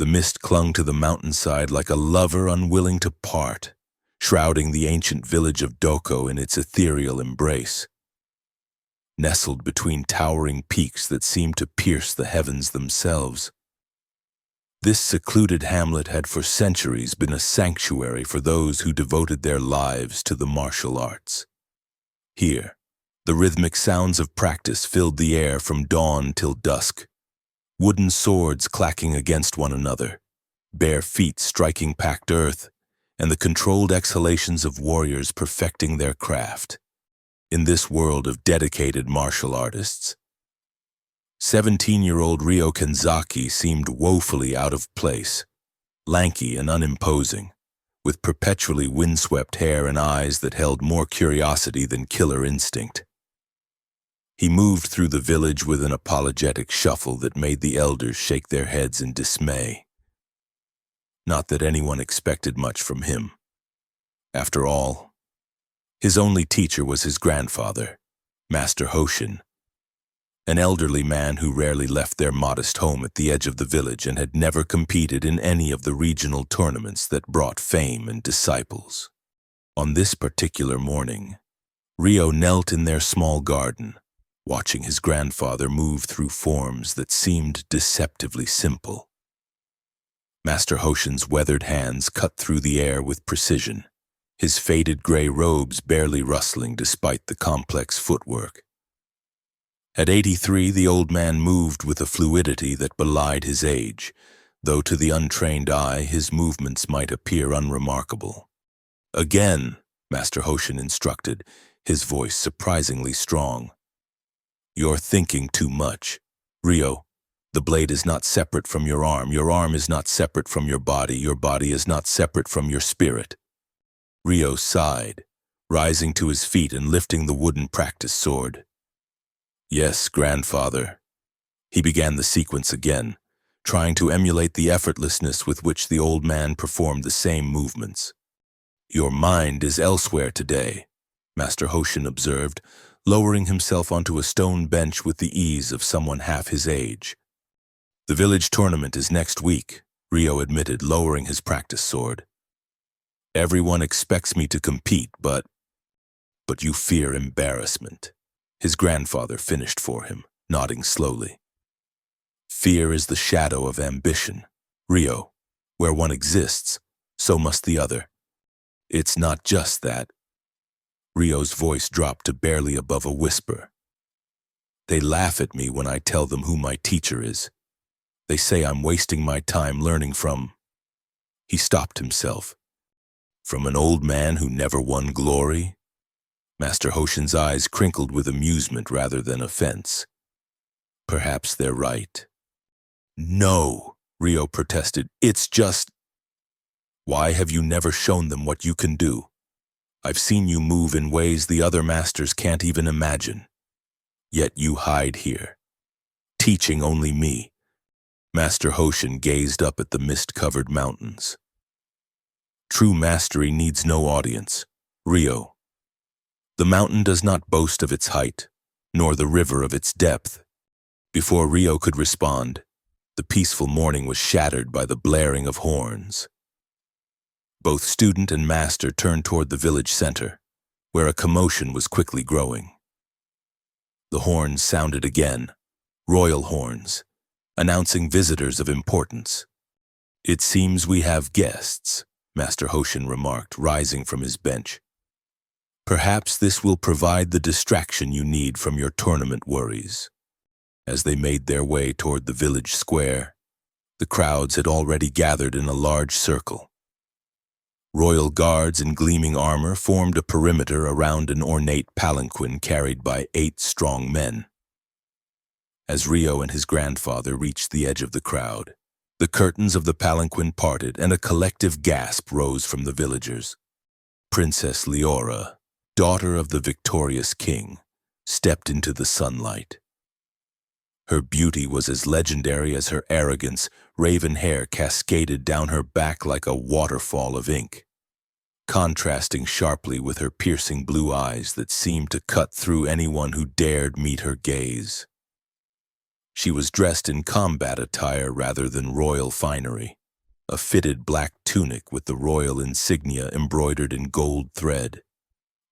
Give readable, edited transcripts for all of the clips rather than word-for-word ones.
The mist clung to the mountainside like a lover unwilling to part, shrouding the ancient village of Doko in its ethereal embrace. Nestled between towering peaks that seemed to pierce the heavens themselves, this secluded hamlet had for centuries been a sanctuary for those who devoted their lives to the martial arts. Here, the rhythmic sounds of practice filled the air from dawn till dusk, wooden swords clacking against one another, bare feet striking packed earth, and the controlled exhalations of warriors perfecting their craft. In this world of dedicated martial artists, 17-year-old Ryo Kenzaki seemed woefully out of place, lanky and unimposing, with perpetually windswept hair and eyes that held more curiosity than killer instinct. He moved through the village with an apologetic shuffle that made the elders shake their heads in dismay. Not that anyone expected much from him. After all, his only teacher was his grandfather, Master Hoshin, an elderly man who rarely left their modest home at the edge of the village and had never competed in any of the regional tournaments that brought fame and disciples. On this particular morning, Ryo knelt in their small garden, watching his grandfather move through forms that seemed deceptively simple. Master Hoshin's weathered hands cut through the air with precision, his faded gray robes barely rustling despite the complex footwork. At 83, the old man moved with a fluidity that belied his age, though to the untrained eye his movements might appear unremarkable. Again, Master Hoshin instructed, his voice surprisingly strong. You're thinking too much. Ryo, the blade is not separate from your arm is not separate from your body is not separate from your spirit. Ryo sighed, rising to his feet and lifting the wooden practice sword. Yes, grandfather. He began the sequence again, trying to emulate the effortlessness with which the old man performed the same movements. Your mind is elsewhere today, Master Hoshin observed, lowering himself onto a stone bench with the ease of someone half his age. The village tournament is next week, Ryo admitted, lowering his practice sword. Everyone expects me to compete, but you fear embarrassment. His grandfather finished for him, nodding slowly. Fear is the shadow of ambition. Ryo, where one exists, so must the other. It's not just that. Ryo's voice dropped to barely above a whisper. They laugh at me when I tell them who my teacher is. They say I'm wasting my time learning from... He stopped himself. From an old man who never won glory? Master Hoshin's eyes crinkled with amusement rather than offense. Perhaps they're right. No, Ryo protested. It's just... Why have you never shown them what you can do? I've seen you move in ways the other masters can't even imagine. Yet you hide here, teaching only me. Master Hoshin gazed up at the mist-covered mountains. True mastery needs no audience. Ryo. The mountain does not boast of its height, nor the river of its depth. Before Ryo could respond, the peaceful morning was shattered by the blaring of horns. Both student and master turned toward the village center, where a commotion was quickly growing. The horns sounded again, royal horns, announcing visitors of importance. It seems we have guests, Master Hoshin remarked, rising from his bench. Perhaps this will provide the distraction you need from your tournament worries. As they made their way toward the village square, the crowds had already gathered in a large circle. Royal guards in gleaming armor formed a perimeter around an ornate palanquin carried by 8 strong men. As Ryo and his grandfather reached the edge of the crowd, the curtains of the palanquin parted and a collective gasp rose from the villagers. Princess Leora, daughter of the victorious king, stepped into the sunlight. Her beauty was as legendary as her arrogance. Raven hair cascaded down her back like a waterfall of ink, contrasting sharply with her piercing blue eyes that seemed to cut through anyone who dared meet her gaze. She was dressed in combat attire rather than royal finery, a fitted black tunic with the royal insignia embroidered in gold thread,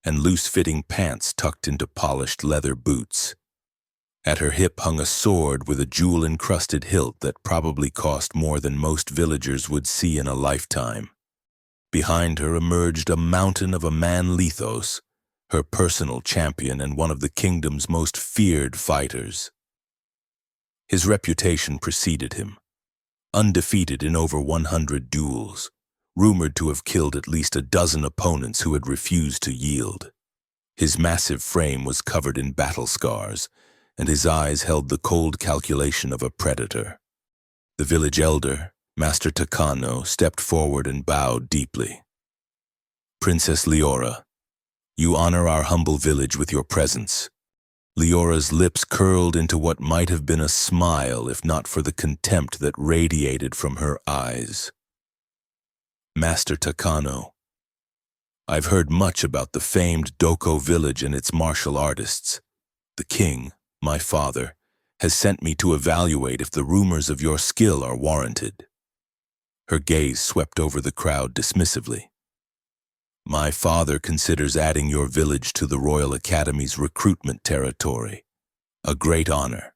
and loose-fitting pants tucked into polished leather boots. At her hip hung a sword with a jewel-encrusted hilt that probably cost more than most villagers would see in a lifetime. Behind her emerged a mountain of a man Lethos, her personal champion and one of the kingdom's most feared fighters. His reputation preceded him. Undefeated in over 100 duels, rumored to have killed at least a dozen opponents who had refused to yield. His massive frame was covered in battle scars, and his eyes held the cold calculation of a predator. The village elder, Master Takano, stepped forward and bowed deeply. "Princess Leora, you honor our humble village with your presence." Leora's lips curled into what might have been a smile if not for the contempt that radiated from her eyes. "Master Takano, I've heard much about the famed Doko village and its martial artists. The king, my father, has sent me to evaluate if the rumors of your skill are warranted." Her gaze swept over the crowd dismissively. "My father considers adding your village to the Royal Academy's recruitment territory. A great honor.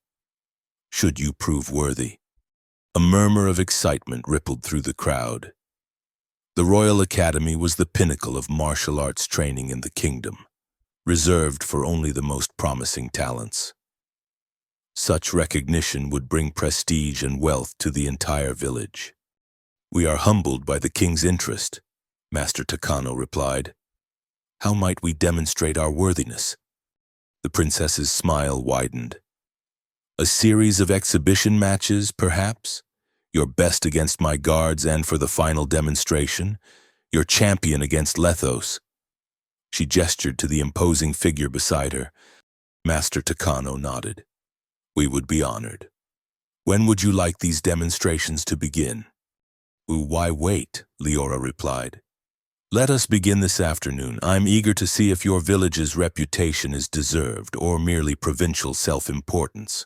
Should you prove worthy." A murmur of excitement rippled through the crowd. The Royal Academy was the pinnacle of martial arts training in the kingdom, reserved for only the most promising talents. Such recognition would bring prestige and wealth to the entire village. "We are humbled by the king's interest," Master Takano replied. "How might we demonstrate our worthiness?" The princess's smile widened. "A series of exhibition matches, perhaps? Your best against my guards, and for the final demonstration, your champion against Lethos." She gestured to the imposing figure beside her. Master Takano nodded. "We would be honored. When would you like these demonstrations to begin?" "Why wait?" Leora replied. "Let us begin this afternoon. I'm eager to see if your village's reputation is deserved or merely provincial self-importance."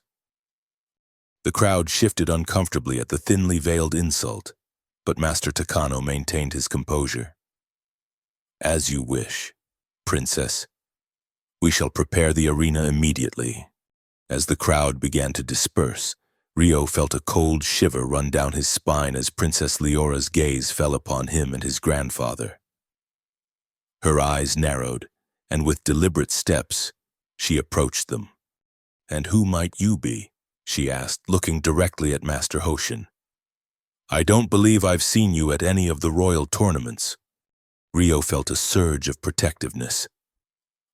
The crowd shifted uncomfortably at the thinly veiled insult, but Master Takano maintained his composure. "As you wish, Princess. We shall prepare the arena immediately." As the crowd began to disperse, Ryo felt a cold shiver run down his spine as Princess Leora's gaze fell upon him and his grandfather. Her eyes narrowed, and with deliberate steps, she approached them. "And who might you be?" she asked, looking directly at Master Hoshin. "I don't believe I've seen you at any of the royal tournaments." Ryo felt a surge of protectiveness.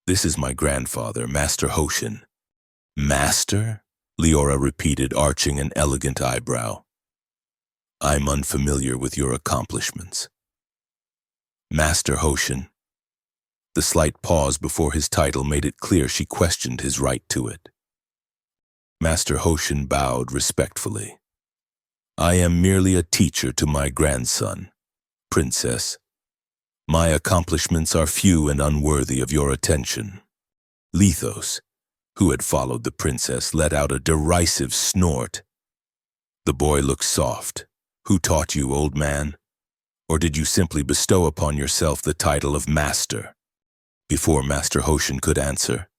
"This is my grandfather, Master Hoshin." "Master?" Leora repeated, arching an elegant eyebrow. "I'm unfamiliar with your accomplishments." "Master Hoshin." The slight pause before his title made it clear she questioned his right to it. Master Hoshin bowed respectfully. "I am merely a teacher to my grandson, Princess. My accomplishments are few and unworthy of your attention." Lethos, who had followed the princess, let out a derisive snort. The boy looked soft. "Who taught you, old man? Or did you simply bestow upon yourself the title of master?" Before Master Hoshin could answer,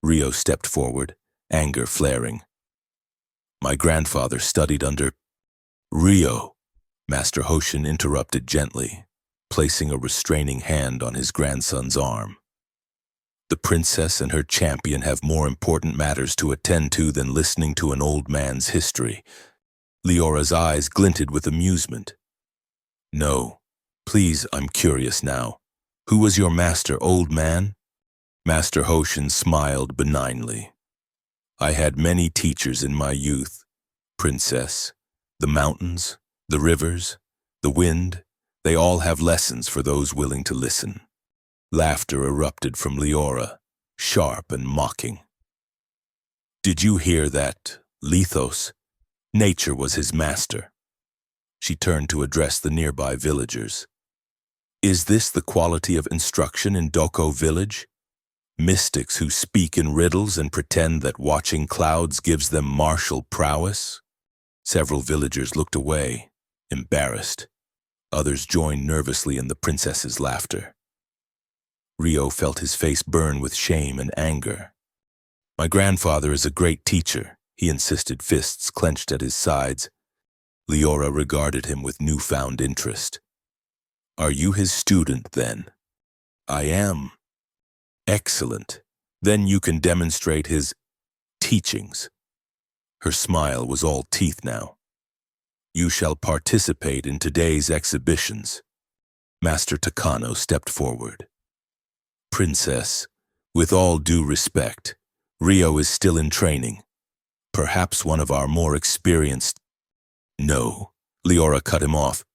Ryo stepped forward, anger flaring. "My grandfather studied under—" "Ryo," Master Hoshin interrupted gently, placing a restraining hand on his grandson's arm. "The princess and her champion have more important matters to attend to than listening to an old man's history." Leora's eyes glinted with amusement. "No, please, I'm curious now. Who was your master, old man?" Master Hoshin smiled benignly. "I had many teachers in my youth, Princess. The mountains, the rivers, the wind, they all have lessons for those willing to listen." Laughter erupted from Leora, sharp and mocking. "Did you hear that, Lethos? Nature was his master." She turned to address the nearby villagers. "Is this the quality of instruction in Doko village? Mystics who speak in riddles and pretend that watching clouds gives them martial prowess? Several villagers looked away, embarrassed. Others joined nervously in the princess's laughter. Rio felt his face burn with shame and anger. My grandfather is a great teacher, he insisted, fists clenched at his sides. Leora regarded him with newfound interest. Are you his student, then? I am. Excellent. Then you can demonstrate his teachings. Her smile was all teeth now. You shall participate in today's exhibitions. Master Takano stepped forward. Princess, with all due respect, Rio is still in training. Perhaps one of our more experienced... No, Leora cut him off.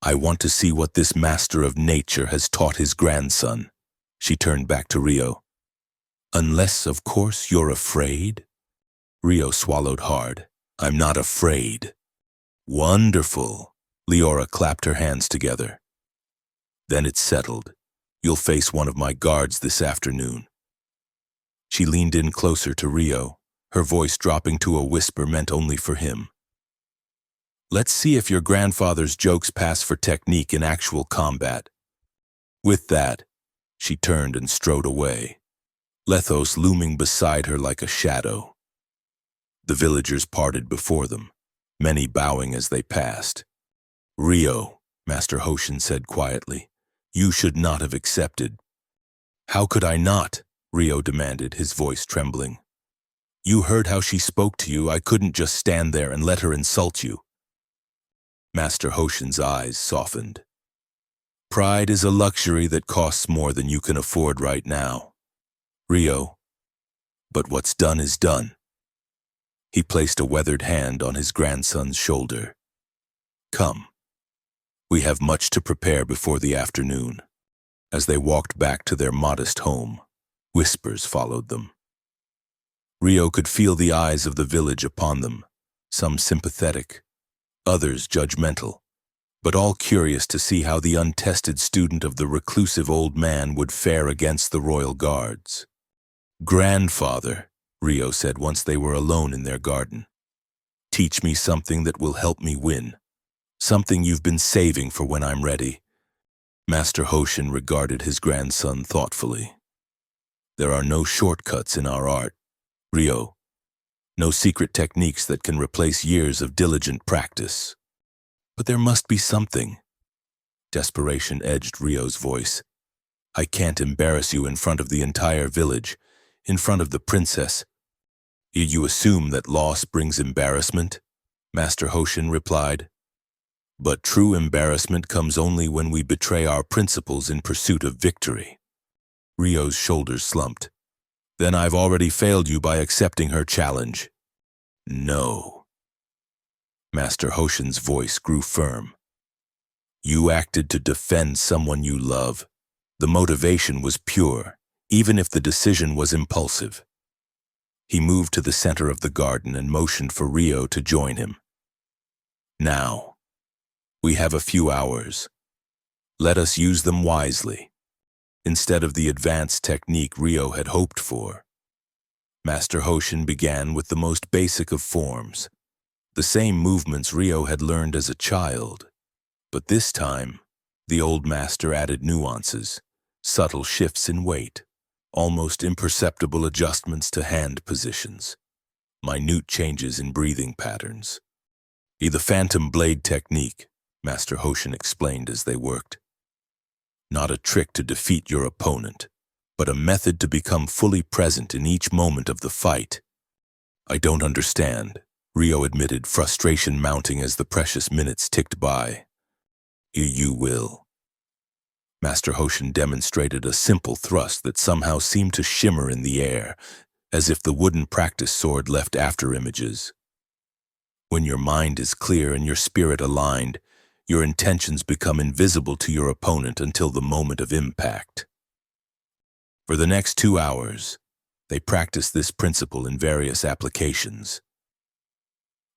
I want to see what this master of nature has taught his grandson. She turned back to Rio. Unless, of course, you're afraid? Rio swallowed hard. I'm not afraid. Wonderful. Leora clapped her hands together. Then it's settled. You'll face one of my guards this afternoon. She leaned in closer to Rio, her voice dropping to a whisper meant only for him. Let's see if your grandfather's jokes pass for technique in actual combat. With that, she turned and strode away, Lethos looming beside her like a shadow. The villagers parted before them, many bowing as they passed. Rio, Master Hoshin said quietly, you should not have accepted. How could I not? Rio demanded, his voice trembling. You heard how she spoke to you. I couldn't just stand there and let her insult you. Master Hoshin's eyes softened. Pride is a luxury that costs more than you can afford right now. Rio, but what's done is done. He placed a weathered hand on his grandson's shoulder. Come. We have much to prepare before the afternoon. As they walked back to their modest home, whispers followed them. Rio could feel the eyes of the village upon them, some sympathetic, others judgmental, but all curious to see how the untested student of the reclusive old man would fare against the royal guards. Grandfather, Rio said once they were alone in their garden, teach me something that will help me win, something you've been saving for when I'm ready. Master Hoshin regarded his grandson thoughtfully. There are no shortcuts in our art, Rio. No secret techniques that can replace years of diligent practice. But there must be something. Desperation edged Rio's voice. I can't embarrass you in front of the entire village, in front of the princess. You assume that loss brings embarrassment? Master Hoshin replied. But true embarrassment comes only when we betray our principles in pursuit of victory. Rio's shoulders slumped. Then I've already failed you by accepting her challenge. No. Master Hoshin's voice grew firm. You acted to defend someone you love. The motivation was pure, even if the decision was impulsive. He moved to the center of the garden and motioned for Rio to join him. Now, we have a few hours. Let us use them wisely, instead of the advanced technique Rio had hoped for. Master Hoshin began with the most basic of forms, the same movements Rio had learned as a child. But this time, the old master added nuances, subtle shifts in weight, almost imperceptible adjustments to hand positions, minute changes in breathing patterns. The phantom blade technique, Master Hoshin explained as they worked. Not a trick to defeat your opponent, but a method to become fully present in each moment of the fight. I don't understand, Rio admitted, frustration mounting as the precious minutes ticked by. You will. Master Hoshin demonstrated a simple thrust that somehow seemed to shimmer in the air, as if the wooden practice sword left after images. When your mind is clear and your spirit aligned, your intentions become invisible to your opponent until the moment of impact. For the next 2 hours, they practiced this principle in various applications.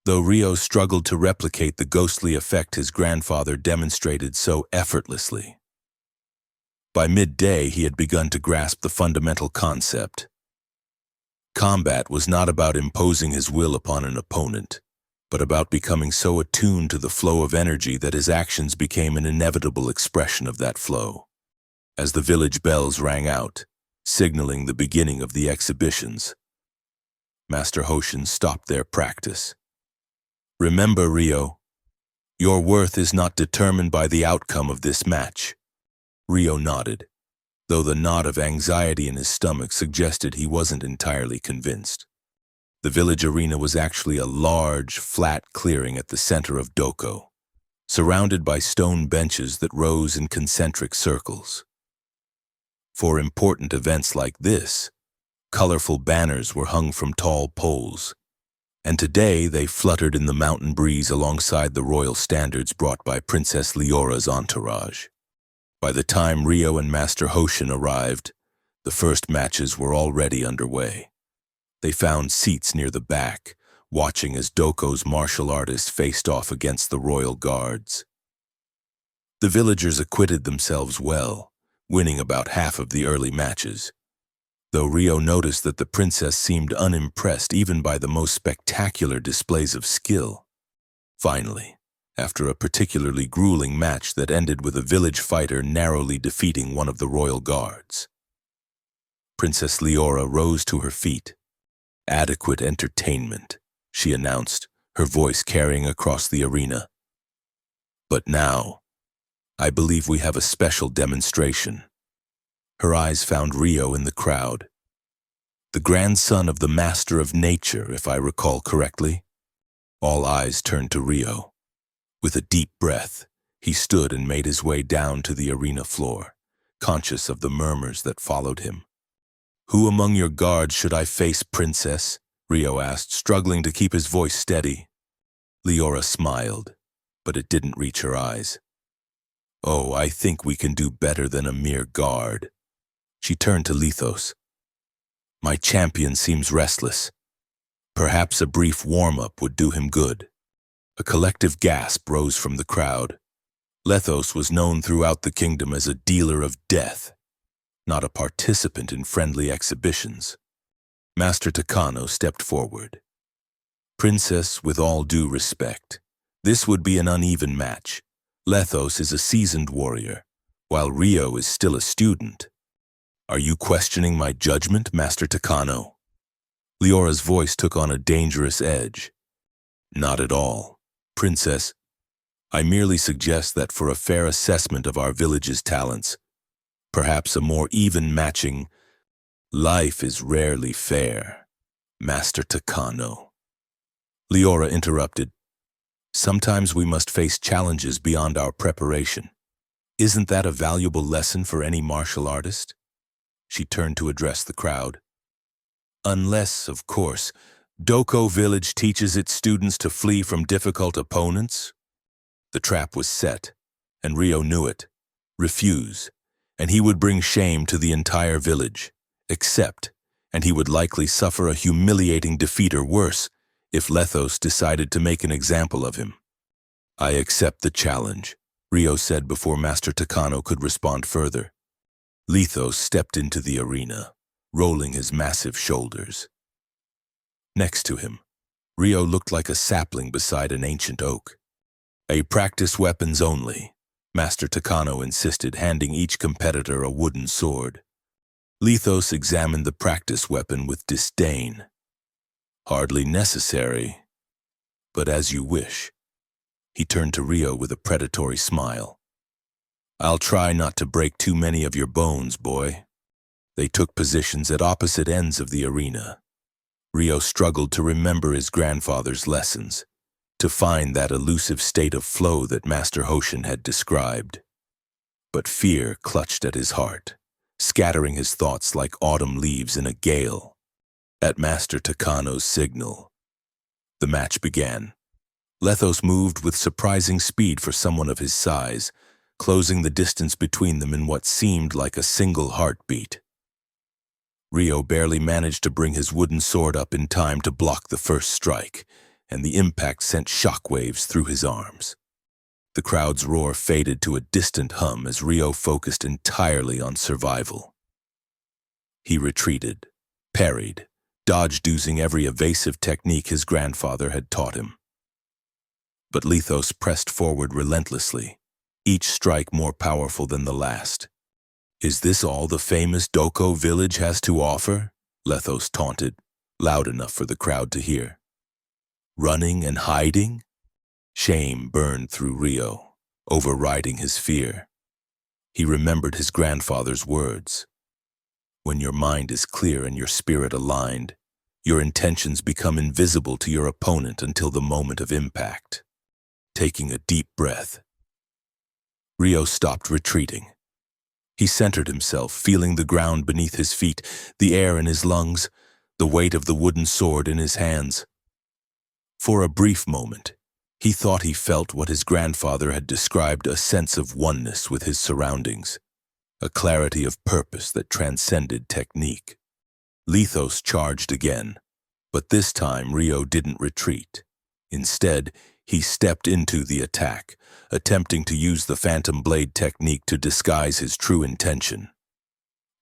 Though Rio struggled to replicate the ghostly effect his grandfather demonstrated so effortlessly. By midday, he had begun to grasp the fundamental concept. Combat was not about imposing his will upon an opponent, but about becoming so attuned to the flow of energy that his actions became an inevitable expression of that flow. As the village bells rang out, signaling the beginning of the exhibitions, Master Hoshin stopped their practice. "Remember, Rio, your worth is not determined by the outcome of this match." Rio nodded, though the knot of anxiety in his stomach suggested he wasn't entirely convinced. The village arena was actually a large, flat clearing at the center of Doko, surrounded by stone benches that rose in concentric circles. For important events like this, colorful banners were hung from tall poles, and today they fluttered in the mountain breeze alongside the royal standards brought by Princess Leora's entourage. By the time Rio and Master Hoshin arrived, the first matches were already underway. They found seats near the back, watching as Doko's martial artists faced off against the royal guards. The villagers acquitted themselves well, winning about half of the early matches, though Rio noticed that the princess seemed unimpressed even by the most spectacular displays of skill. Finally, after a particularly grueling match that ended with a village fighter narrowly defeating one of the royal guards, Princess Leora rose to her feet. "Adequate entertainment," she announced, her voice carrying across the arena. "But now, I believe we have a special demonstration." Her eyes found Rio in the crowd. "The grandson of the Master of Nature, if I recall correctly." All eyes turned to Rio. With a deep breath, he stood and made his way down to the arena floor, conscious of the murmurs that followed him. "Who among your guards should I face, Princess?" Rio asked, struggling to keep his voice steady. Leora smiled, but it didn't reach her eyes. "Oh, I think we can do better than a mere guard." She turned to Lithos. "My champion seems restless. Perhaps a brief warm-up would do him good." A collective gasp rose from the crowd. Lethos was known throughout the kingdom as a dealer of death, not a participant in friendly exhibitions. Master Takano stepped forward. "Princess, with all due respect, this would be an uneven match. Lethos is a seasoned warrior, while Rio is still a student. Are you questioning my judgment, Master Takano?" Leora's voice took on a dangerous edge. "Not at all. Princess, I merely suggest that for a fair assessment of our village's talents, perhaps a more even matching—" "Life is rarely fair, Master Takano." Leora interrupted. "Sometimes we must face challenges beyond our preparation. Isn't that a valuable lesson for any martial artist?" She turned to address the crowd. "Unless, of course, Doko Village teaches its students to flee from difficult opponents." The trap was set, and Rio knew it. Refuse, and he would bring shame to the entire village. Accept, and he would likely suffer a humiliating defeat or worse if Lethos decided to make an example of him. "I accept the challenge," Rio said before Master Takano could respond further. Lethos stepped into the arena, rolling his massive shoulders. Next to him, Rio looked like a sapling beside an ancient oak. "A practice weapons only," Master Takano insisted, handing each competitor a wooden sword. Lethos examined the practice weapon with disdain. "Hardly necessary, but as you wish." He turned to Rio with a predatory smile. "I'll try not to break too many of your bones, boy." They took positions at opposite ends of the arena. Rio struggled to remember his grandfather's lessons, to find that elusive state of flow that Master Hoshin had described. But fear clutched at his heart, scattering his thoughts like autumn leaves in a gale. At Master Takano's signal, the match began. Lethos moved with surprising speed for someone of his size, closing the distance between them in what seemed like a single heartbeat. Rio barely managed to bring his wooden sword up in time to block the first strike, and the impact sent shockwaves through his arms. The crowd's roar faded to a distant hum as Rio focused entirely on survival. He retreated, parried, dodged using every evasive technique his grandfather had taught him. But Lethos pressed forward relentlessly, each strike more powerful than the last. "Is this all the famous Doko village has to offer?" Lethos taunted, loud enough for the crowd to hear. "Running and hiding?" Shame burned through Rio, overriding his fear. He remembered his grandfather's words. When your mind is clear and your spirit aligned, your intentions become invisible to your opponent until the moment of impact. Taking a deep breath, Rio stopped retreating. He centered himself, feeling the ground beneath his feet, the air in his lungs, the weight of the wooden sword in his hands. For a brief moment, he thought he felt what his grandfather had described, a sense of oneness with his surroundings, a clarity of purpose that transcended technique. Lethos charged again, but this time Rio didn't retreat. Instead, he stepped into the attack, attempting to use the phantom blade technique to disguise his true intention.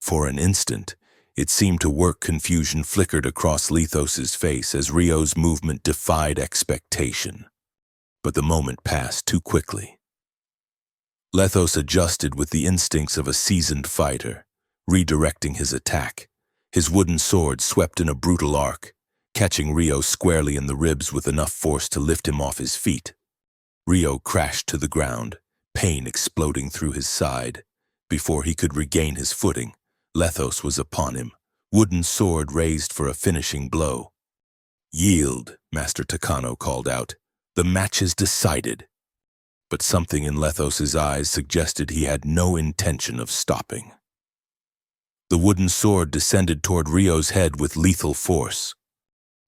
For an instant, it seemed to work. Confusion flickered across Lethos's face as Rio's movement defied expectation. But the moment passed too quickly. Lethos adjusted with the instincts of a seasoned fighter, redirecting his attack. His wooden sword swept in a brutal arc, catching Rio squarely in the ribs with enough force to lift him off his feet. Rio crashed to the ground, pain exploding through his side. Before he could regain his footing, Lethos was upon him, wooden sword raised for a finishing blow. "Yield," Master Takano called out. "The match is decided." But something in Lethos's eyes suggested he had no intention of stopping. The wooden sword descended toward Rio's head with lethal force.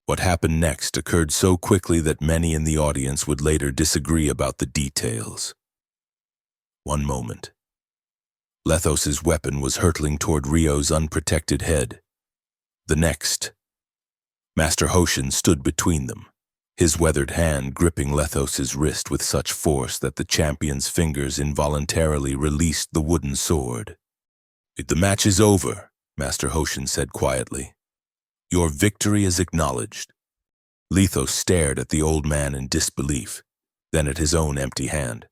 What happened next occurred so quickly that many in the audience would later disagree about the details. One moment, Lethos's weapon was hurtling toward Rio's unprotected head. The next, Master Hoshin stood between them, his weathered hand gripping Lethos's wrist with such force that the champion's fingers involuntarily released the wooden sword. "The match is over," Master Hoshin said quietly. "Your victory is acknowledged." Lethos stared at the old man in disbelief, then at his own empty hand.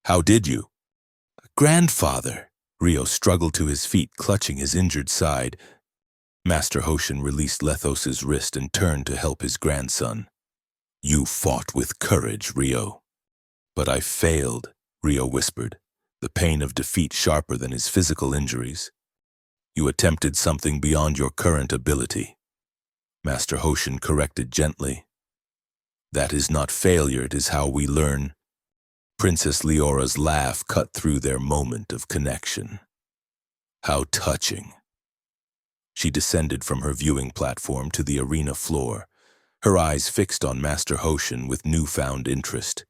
"How did you?" "Grandfather." Rio struggled to his feet, clutching his injured side. Master Hoshin released Lethos's wrist and turned to help his grandson. "You fought with courage, Rio." "But I failed," Rio whispered, the pain of defeat sharper than his physical injuries. "You attempted something beyond your current ability." Master Hoshin corrected gently. "That is not failure, it is how we learn." Princess Leora's laugh cut through their moment of connection. "How touching." She descended from her viewing platform to the arena floor, her eyes fixed on Master Hoshin with newfound interest.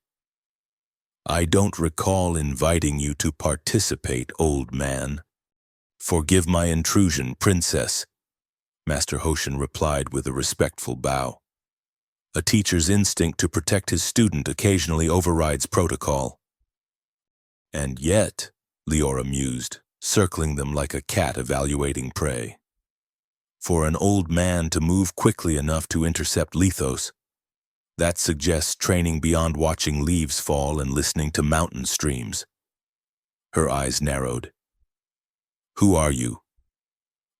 "I don't recall inviting you to participate, old man." "Forgive my intrusion, Princess," Master Hoshin replied with a respectful bow. "A teacher's instinct to protect his student occasionally overrides protocol." "And yet," Leora mused, circling them like a cat evaluating prey. "For an old man to move quickly enough to intercept Lethos, that suggests training beyond watching leaves fall and listening to mountain streams." Her eyes narrowed. "Who are you?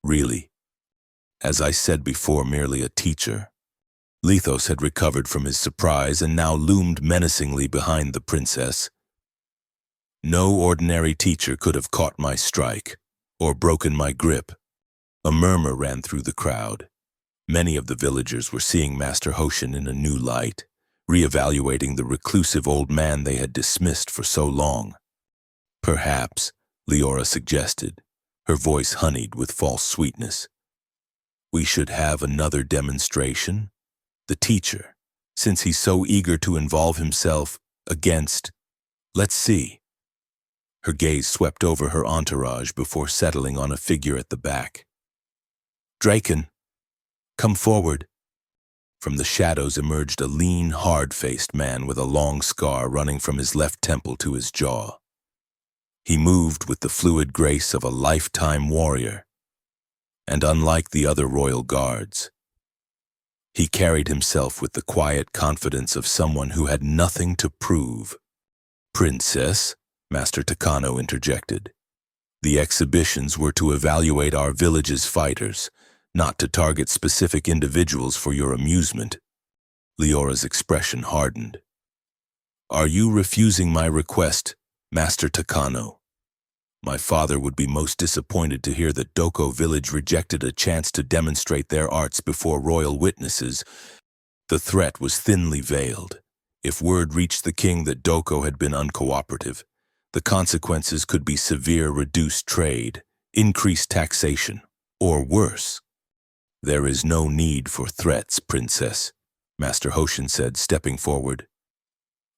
Really?" "As I said before, merely a teacher." Lethos had recovered from his surprise and now loomed menacingly behind the princess. "No ordinary teacher could have caught my strike, or broken my grip." A murmur ran through the crowd. Many of the villagers were seeing Master Hoshin in a new light, reevaluating the reclusive old man they had dismissed for so long. "Perhaps," Leora suggested, her voice honeyed with false sweetness, "we should have another demonstration? The teacher, since he's so eager to involve himself against... Let's see." Her gaze swept over her entourage before settling on a figure at the back. "Draken, come forward." From the shadows emerged a lean, hard-faced man with a long scar running from his left temple to his jaw. He moved with the fluid grace of a lifetime warrior, and unlike the other royal guards, he carried himself with the quiet confidence of someone who had nothing to prove. "Princess," Master Takano interjected. "The exhibitions were to evaluate our village's fighters, not to target specific individuals for your amusement." Leora's expression hardened. "Are you refusing my request, Master Takano?" "My father would be most disappointed to hear that Doko village rejected a chance to demonstrate their arts before royal witnesses." The threat was thinly veiled. If word reached the king that Doko had been uncooperative, the consequences could be severe reduced trade, increased taxation, or worse. "There is no need for threats, Princess," Master Hoshin said, stepping forward.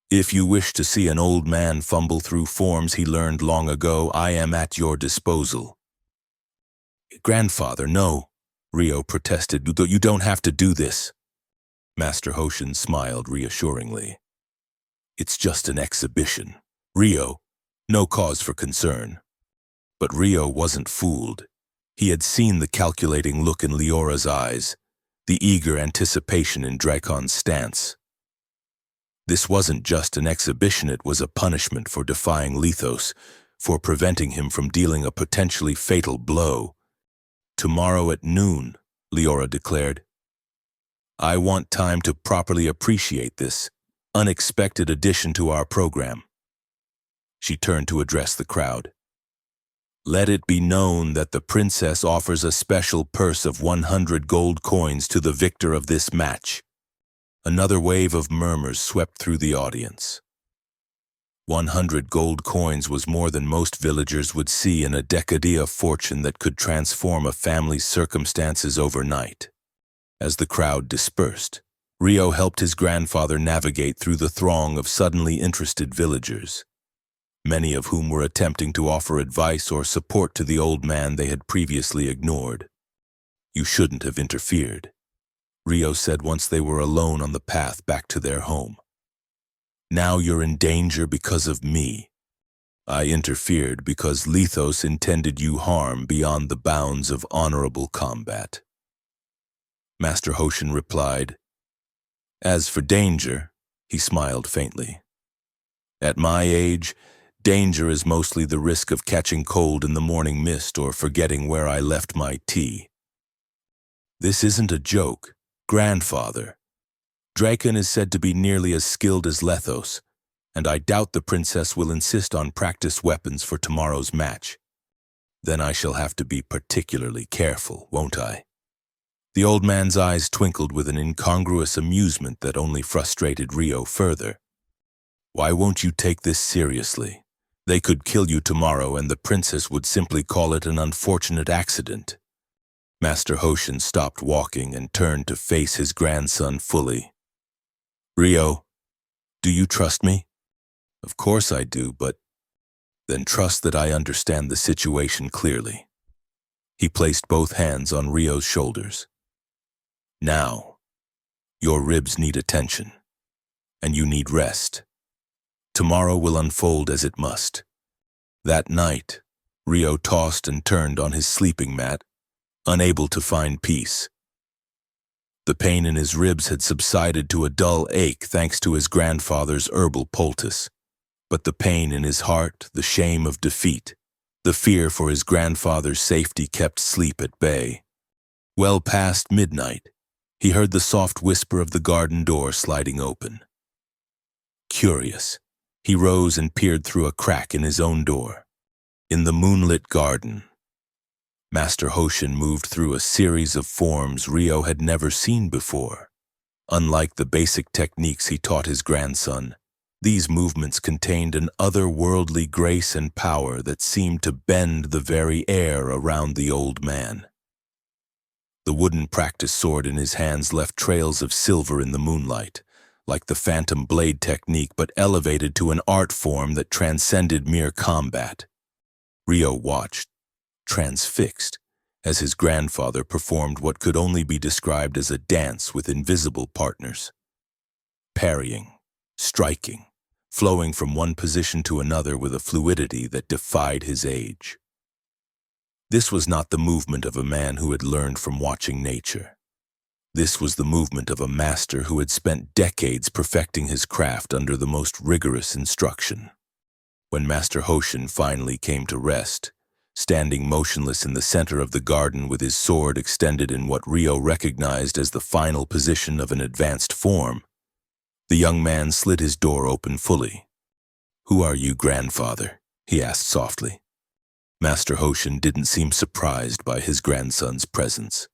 "If you wish to see an old man fumble through forms he learned long ago, I am at your disposal." "Grandfather, no," Ryo protested. "You don't have to do this." Master Hoshin smiled reassuringly. "It's just an exhibition. Ryo, no cause for concern." But Ryo wasn't fooled. He had seen the calculating look in Leora's eyes, the eager anticipation in Drakon's stance. This wasn't just an exhibition, it was a punishment for defying Lethos, for preventing him from dealing a potentially fatal blow. "Tomorrow at noon," Leora declared. "I want time to properly appreciate this unexpected addition to our program." She turned to address the crowd. "Let it be known that the princess offers a special purse of 100 gold coins to the victor of this match." Another wave of murmurs swept through the audience. 100 gold coins was more than most villagers would see in a decade of fortune that could transform a family's circumstances overnight. As the crowd dispersed, Ryo helped his grandfather navigate through the throng of suddenly interested villagers, many of whom were attempting to offer advice or support to the old man they had previously ignored. "You shouldn't have interfered," Ryo said once they were alone on the path back to their home. "Now you're in danger because of me. I interfered because Lethos intended you harm beyond the bounds of honorable combat." Master Hoshin replied. "As for danger," he smiled faintly. "At my age, danger is mostly the risk of catching cold in the morning mist or forgetting where I left my tea. This isn't a joke, grandfather. Drakon is said to be nearly as skilled as Lethos, and I doubt the princess will insist on practice weapons for tomorrow's match. Then I shall have to be particularly careful, won't I?" The old man's eyes twinkled with an incongruous amusement that only frustrated Ryo further. "Why won't you take this seriously? They could kill you tomorrow and the princess would simply call it an unfortunate accident." Master Hoshin stopped walking and turned to face his grandson fully. "Ryo, do you trust me?" "Of course I do, but..." "Then trust that I understand the situation clearly." He placed both hands on Ryo's shoulders. "Now, your ribs need attention, and you need rest. Tomorrow will unfold as it must." That night, Ryo tossed and turned on his sleeping mat, unable to find peace. The pain in his ribs had subsided to a dull ache thanks to his grandfather's herbal poultice. But the pain in his heart, the shame of defeat, the fear for his grandfather's safety kept sleep at bay. Well past midnight, he heard the soft whisper of the garden door sliding open. Curious, he rose and peered through a crack in his own door. In the moonlit garden, Master Hoshin moved through a series of forms Ryo had never seen before. Unlike the basic techniques he taught his grandson, these movements contained an otherworldly grace and power that seemed to bend the very air around the old man. The wooden practice sword in his hands left trails of silver in the moonlight, like the phantom blade technique but elevated to an art form that transcended mere combat. Ryo watched, transfixed, as his grandfather performed what could only be described as a dance with invisible partners. Parrying, striking, flowing from one position to another with a fluidity that defied his age. This was not the movement of a man who had learned from watching nature. This was the movement of a master who had spent decades perfecting his craft under the most rigorous instruction. When Master Hoshin finally came to rest, standing motionless in the center of the garden with his sword extended in what Ryo recognized as the final position of an advanced form, the young man slid his door open fully. "Who are you, grandfather?" he asked softly. Master Hoshin didn't seem surprised by his grandson's presence.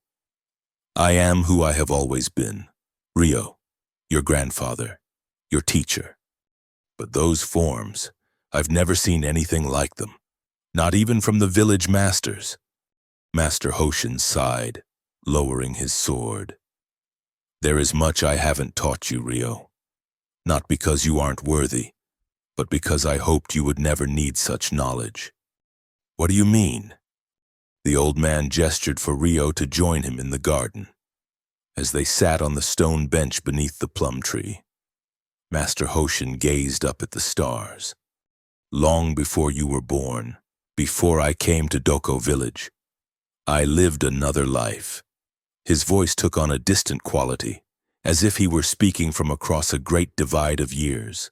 "I am who I have always been, Ryo, your grandfather, your teacher. But those forms, I've never seen anything like them, not even from the village masters." Master Hoshin sighed, lowering his sword. "There is much I haven't taught you, Ryo. Not because you aren't worthy, but because I hoped you would never need such knowledge." "What do you mean?" The old man gestured for Ryo to join him in the garden. As they sat on the stone bench beneath the plum tree, Master Hoshin gazed up at the stars. "Long before you were born, before I came to Doko village, I lived another life." His voice took on a distant quality, as if he were speaking from across a great divide of years.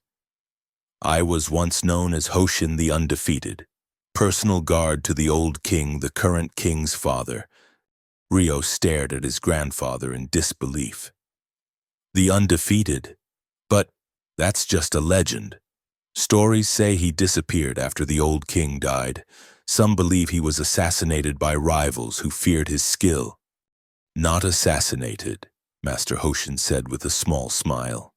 "I was once known as Hoshin the Undefeated, personal guard to the old king, the current king's father." Ryo stared at his grandfather in disbelief. "The Undefeated? But that's just a legend. Stories say he disappeared after the old king died. Some believe he was assassinated by rivals who feared his skill." "Not assassinated," Master Hoshin said with a small smile.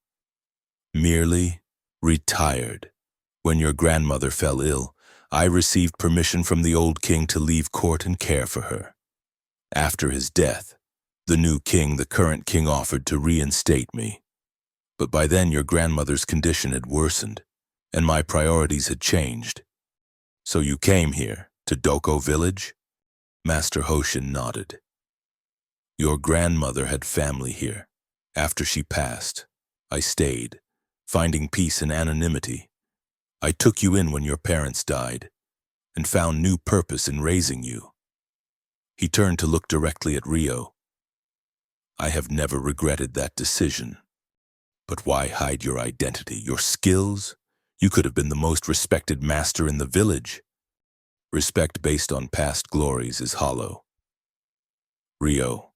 "Merely retired. When your grandmother fell ill, I received permission from the old king to leave court and care for her. After his death, the new king, the current king, offered to reinstate me. But by then your grandmother's condition had worsened, and my priorities had changed. So you came here, to Doko village?" Master Hoshin nodded. "Your grandmother had family here. After she passed, I stayed, finding peace in anonymity. I took you in when your parents died, and found new purpose in raising you." He turned to look directly at Ryo. "I have never regretted that decision. But why hide your identity, your skills? You could have been the most respected master in the village. Respect based on past glories is hollow. Ryo,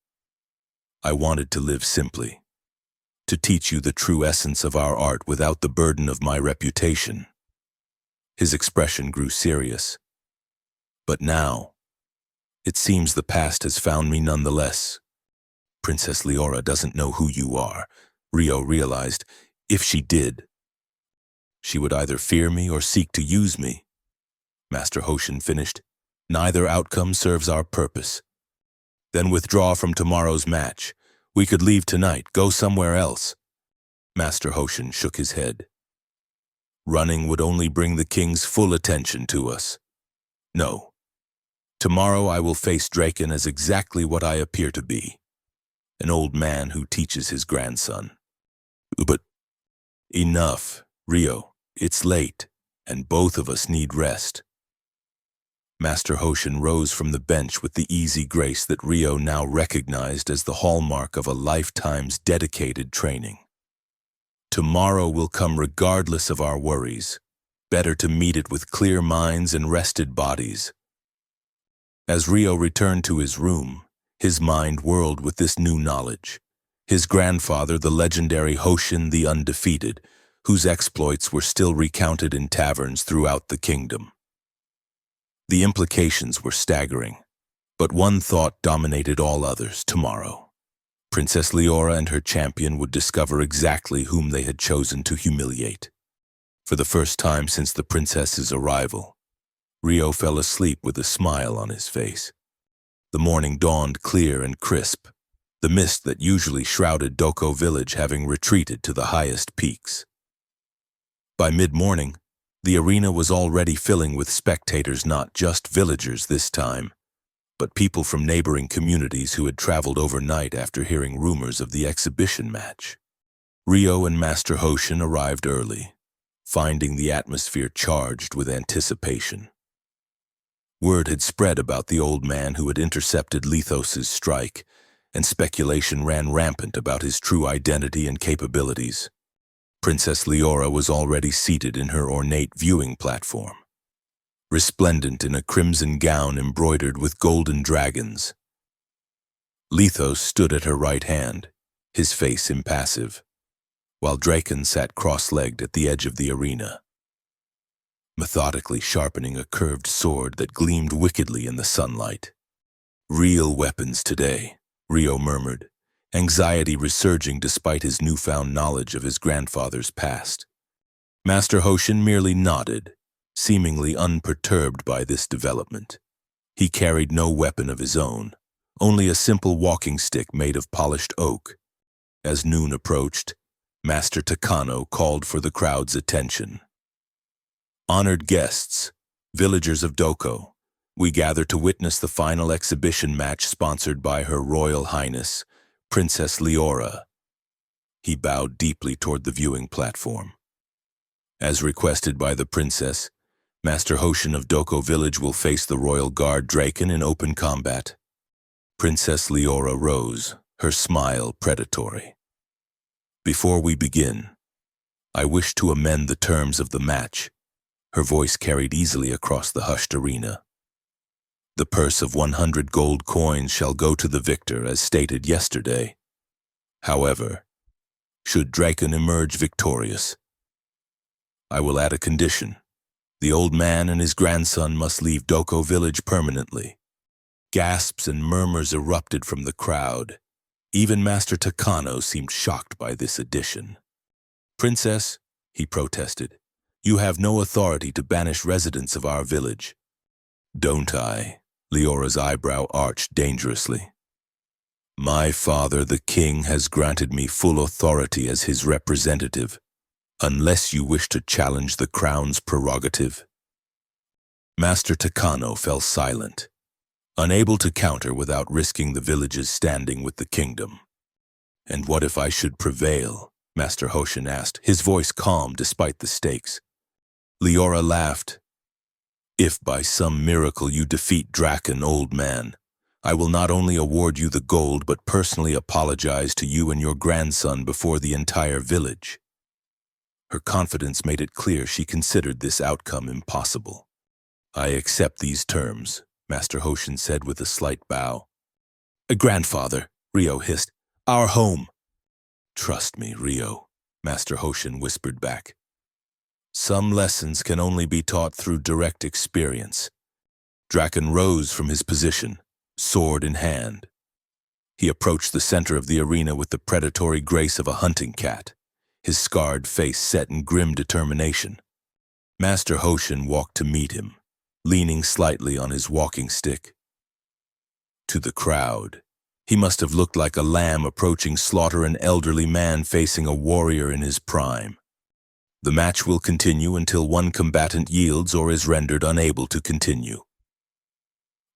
I wanted to live simply, to teach you the true essence of our art without the burden of my reputation." His expression grew serious. "But now, it seems the past has found me nonetheless. Princess Leora doesn't know who you are," Ryo realized. "If she did, she would either fear me or seek to use me." Master Hoshin finished. "Neither outcome serves our purpose. Then withdraw from tomorrow's match. We could leave tonight, go somewhere else." Master Hoshin shook his head. "Running would only bring the king's full attention to us. No. Tomorrow I will face Draken as exactly what I appear to be, an old man who teaches his grandson." "But enough, Ryo. It's late, and both of us need rest." Master Hoshin rose from the bench with the easy grace that Ryo now recognized as the hallmark of a lifetime's dedicated training. "Tomorrow will come regardless of our worries. Better to meet it with clear minds and rested bodies." As Ryo returned to his room, his mind whirled with this new knowledge. His grandfather, the legendary Hoshin the Undefeated, whose exploits were still recounted in taverns throughout the kingdom. The implications were staggering, but one thought dominated all others: tomorrow. Princess Leora and her champion would discover exactly whom they had chosen to humiliate. For the first time since the princess's arrival, Ryo fell asleep with a smile on his face. The morning dawned clear and crisp, the mist that usually shrouded Doko village having retreated to the highest peaks. By mid-morning, the arena was already filling with spectators, not just villagers this time. but people from neighboring communities who had traveled overnight after hearing rumors of the exhibition match. Rio and Master Hoshin arrived early, finding the atmosphere charged with anticipation. Word had spread about the old man who had intercepted Lethos's strike, and speculation ran rampant about his true identity and capabilities. Princess Leora was already seated in her ornate viewing platform, resplendent in a crimson gown embroidered with golden dragons. Lethos stood at her right hand, his face impassive, while Draken sat cross-legged at the edge of the arena, methodically sharpening a curved sword that gleamed wickedly in the sunlight. "Real weapons today," Rio murmured, anxiety resurging despite his newfound knowledge of his grandfather's past. Master Hoshin merely nodded, seemingly unperturbed by this development. He carried no weapon of his own, only a simple walking stick made of polished oak. As noon approached, Master Takano called for the crowd's attention. "Honored guests, villagers of Doko, we gather to witness the final exhibition match sponsored by Her Royal Highness, Princess Leora." He bowed deeply toward the viewing platform. "As requested by the princess, Master Hoshin of Doko Village will face the Royal Guard Draken in open combat." Princess Leora rose, her smile predatory. "Before we begin, I wish to amend the terms of the match." Her voice carried easily across the hushed arena. "The purse of 100 gold coins shall go to the victor as stated yesterday. However, should Draken emerge victorious, I will add a condition. The old man and his grandson must leave Doko Village permanently." Gasps and murmurs erupted from the crowd. Even Master Takano seemed shocked by this addition. "Princess," he protested, "you have no authority to banish residents of our village." "Don't I?" Leora's eyebrow arched dangerously. "My father, the king, has granted me full authority as his representative, unless you wish to challenge the crown's prerogative." Master Takano fell silent, unable to counter without risking the village's standing with the kingdom. "And what if I should prevail?" Master Hoshin asked, his voice calm despite the stakes. Leora laughed. "If by some miracle you defeat Draken, old man, I will not only award you the gold but personally apologize to you and your grandson before the entire village." Her confidence made it clear she considered this outcome impossible. "I accept these terms," Master Hoshin said with a slight bow. "Grandfather," Rio hissed, "our home." "Trust me, Rio," Master Hoshin whispered back. "Some lessons can only be taught through direct experience." Draken rose from his position, sword in hand. He approached the center of the arena with the predatory grace of a hunting cat, his scarred face set in grim determination. Master Hoshin walked to meet him, leaning slightly on his walking stick. To the crowd, he must have looked like a lamb approaching slaughter, an elderly man facing a warrior in his prime. "The match will continue until one combatant yields or is rendered unable to continue,"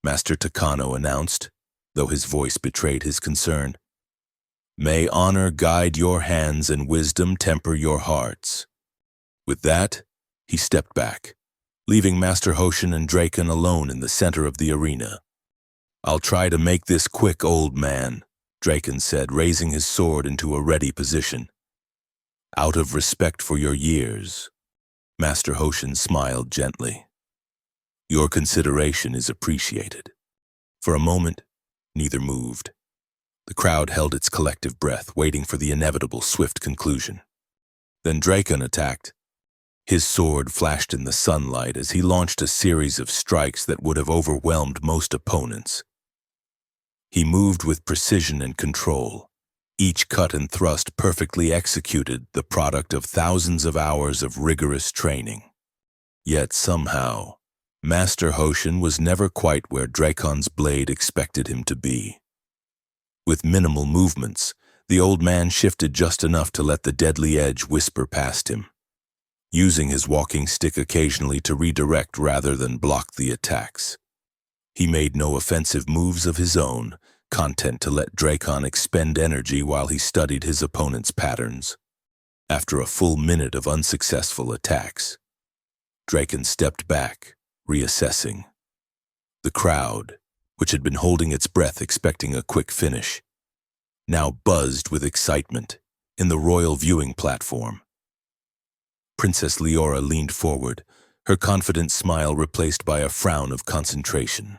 Master Takano announced, though his voice betrayed his concern. "May honor guide your hands and wisdom temper your hearts." With that, he stepped back, leaving Master Hoshin and Draken alone in the center of the arena. "I'll try to make this quick, old man," Draken said, raising his sword into a ready position. "Out of respect for your years," Master Hoshin smiled gently. "Your consideration is appreciated." For a moment, neither moved. The crowd held its collective breath, waiting for the inevitable swift conclusion. Then Draken attacked. His sword flashed in the sunlight as he launched a series of strikes that would have overwhelmed most opponents. He moved with precision and control, each cut and thrust perfectly executed, the product of thousands of hours of rigorous training. Yet somehow, Master Hoshin was never quite where Drakon's blade expected him to be. With minimal movements, the old man shifted just enough to let the deadly edge whisper past him, using his walking stick occasionally to redirect rather than block the attacks. He made no offensive moves of his own, content to let Dracon expend energy while he studied his opponent's patterns. After a full minute of unsuccessful attacks, Dracon stepped back, reassessing. The crowd, which had been holding its breath expecting a quick finish, now buzzed with excitement in the royal viewing platform. Princess Leora leaned forward, her confident smile replaced by a frown of concentration.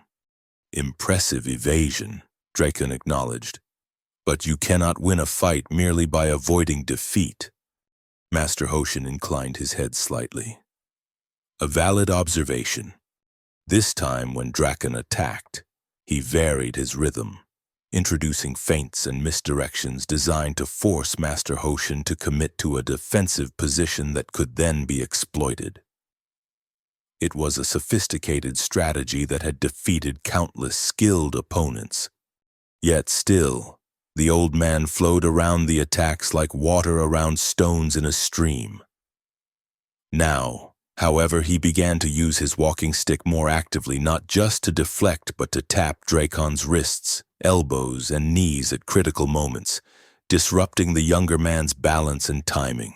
Impressive evasion, Dracon acknowledged. But you cannot win a fight merely by avoiding defeat. Master Hoshin inclined his head slightly. A valid observation. This time when Dracon attacked, he varied his rhythm, introducing feints and misdirections designed to force Master Hoshin to commit to a defensive position that could then be exploited. It was a sophisticated strategy that had defeated countless skilled opponents. Yet still, the old man flowed around the attacks like water around stones in a stream. Now, however, he began to use his walking stick more actively, not just to deflect but to tap Dracon's wrists, elbows, and knees at critical moments, disrupting the younger man's balance and timing.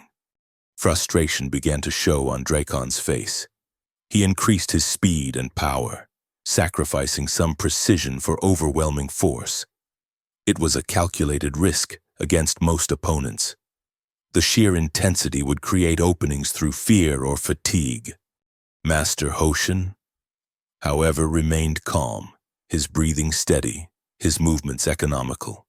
Frustration began to show on Dracon's face. He increased his speed and power, sacrificing some precision for overwhelming force. It was a calculated risk against most opponents. The sheer intensity would create openings through fear or fatigue. Master Hoshin, however, remained calm, his breathing steady, his movements economical.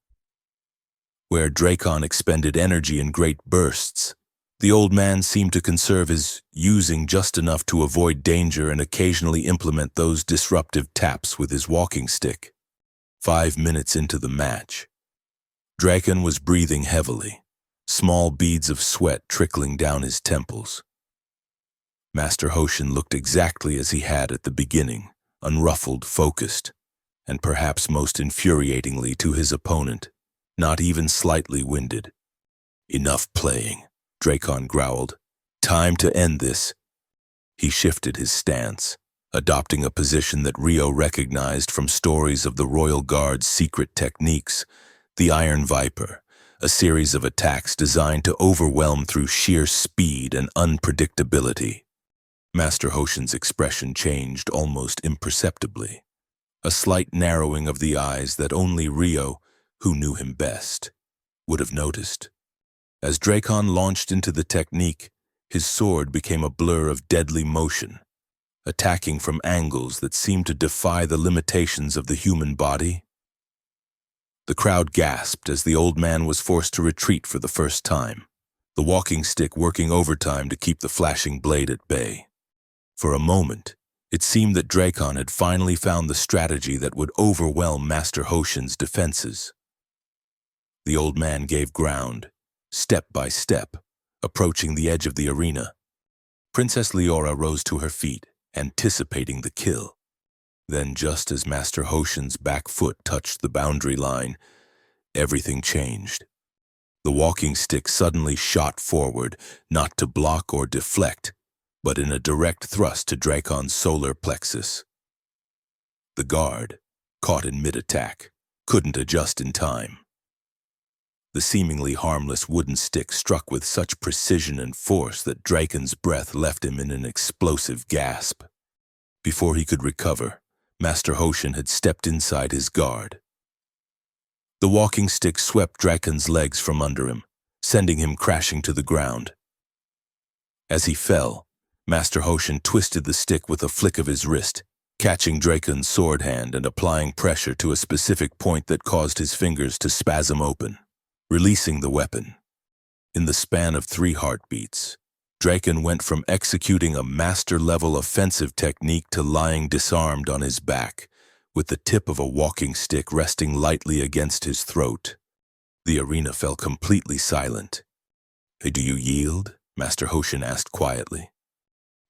Where Dracon expended energy in great bursts, the old man seemed to conserve his using just enough to avoid danger and occasionally implement those disruptive taps with his walking stick. 5 minutes into the match, Dracon was breathing heavily, small beads of sweat trickling down his temples. Master Hoshin looked exactly as he had at the beginning, unruffled, focused, and perhaps most infuriatingly to his opponent, not even slightly winded. "Enough playing," Dracon growled. "Time to end this." He shifted his stance, adopting a position that Rio recognized from stories of the Royal Guard's secret techniques, the Iron Viper, a series of attacks designed to overwhelm through sheer speed and unpredictability. Master Hoshin's expression changed almost imperceptibly, a slight narrowing of the eyes that only Rio, who knew him best, would have noticed. As Dracon launched into the technique, his sword became a blur of deadly motion, attacking from angles that seemed to defy the limitations of the human body. The crowd gasped as the old man was forced to retreat for the first time, the walking stick working overtime to keep the flashing blade at bay. For a moment, it seemed that Dracon had finally found the strategy that would overwhelm Master Hoshin's defenses. The old man gave ground, step by step, approaching the edge of the arena. Princess Leora rose to her feet, anticipating the kill. Then, just as Master Hoshin's back foot touched the boundary line, everything changed. The walking stick suddenly shot forward, not to block or deflect, but in a direct thrust to Dracon's solar plexus. The guard, caught in mid-attack, couldn't adjust in time. The seemingly harmless wooden stick struck with such precision and force that Dracon's breath left him in an explosive gasp. Before he could recover, Master Hoshin had stepped inside his guard. The walking stick swept Dracon's legs from under him, sending him crashing to the ground. As he fell, Master Hoshin twisted the stick with a flick of his wrist, catching Dracon's sword hand and applying pressure to a specific point that caused his fingers to spasm open, releasing the weapon. In the span of 3 heartbeats, Dracon went from executing a master-level offensive technique to lying disarmed on his back, with the tip of a walking stick resting lightly against his throat. The arena fell completely silent. "Do you yield?" Master Hoshin asked quietly.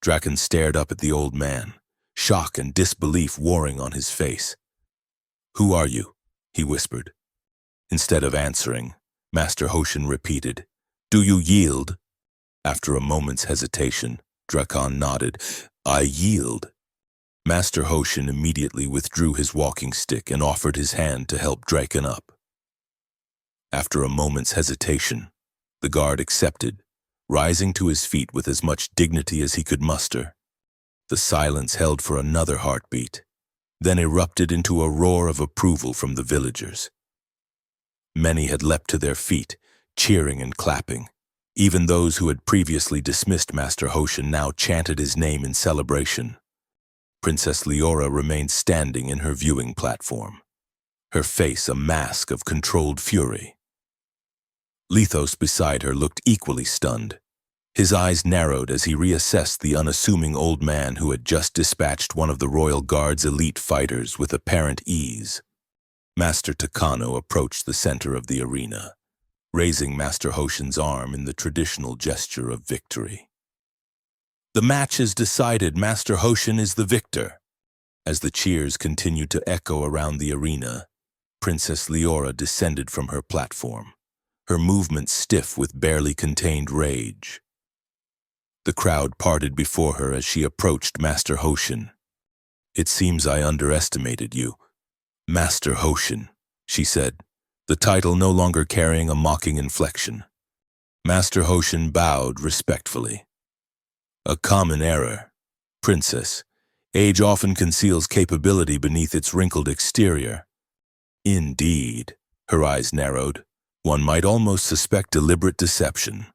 Dracon stared up at the old man, shock and disbelief warring on his face. "Who are you?" he whispered. Instead of answering, Master Hoshin repeated, "Do you yield?" After a moment's hesitation, Dracon nodded. "I yield." Master Hoshin immediately withdrew his walking stick and offered his hand to help Draken up. After a moment's hesitation, the guard accepted, rising to his feet with as much dignity as he could muster. The silence held for another heartbeat, then erupted into a roar of approval from the villagers. Many had leapt to their feet, cheering and clapping. Even those who had previously dismissed Master Hoshin now chanted his name in celebration. Princess Leora remained standing in her viewing platform, her face a mask of controlled fury. Lethos beside her looked equally stunned. His eyes narrowed as he reassessed the unassuming old man who had just dispatched one of the Royal Guard's elite fighters with apparent ease. Master Takano approached the center of the arena, raising Master Hoshin's arm in the traditional gesture of victory. "The match is decided. Master Hoshin is the victor." As the cheers continued to echo around the arena, Princess Leora descended from her platform, her movements stiff with barely contained rage. The crowd parted before her as she approached Master Hoshin. "It seems I underestimated you, Master Hoshin," she said, the title no longer carrying a mocking inflection. Master Hoshin bowed respectfully. "A common error, Princess. Age often conceals capability beneath its wrinkled exterior." "Indeed." Her eyes narrowed. "One might almost suspect deliberate deception."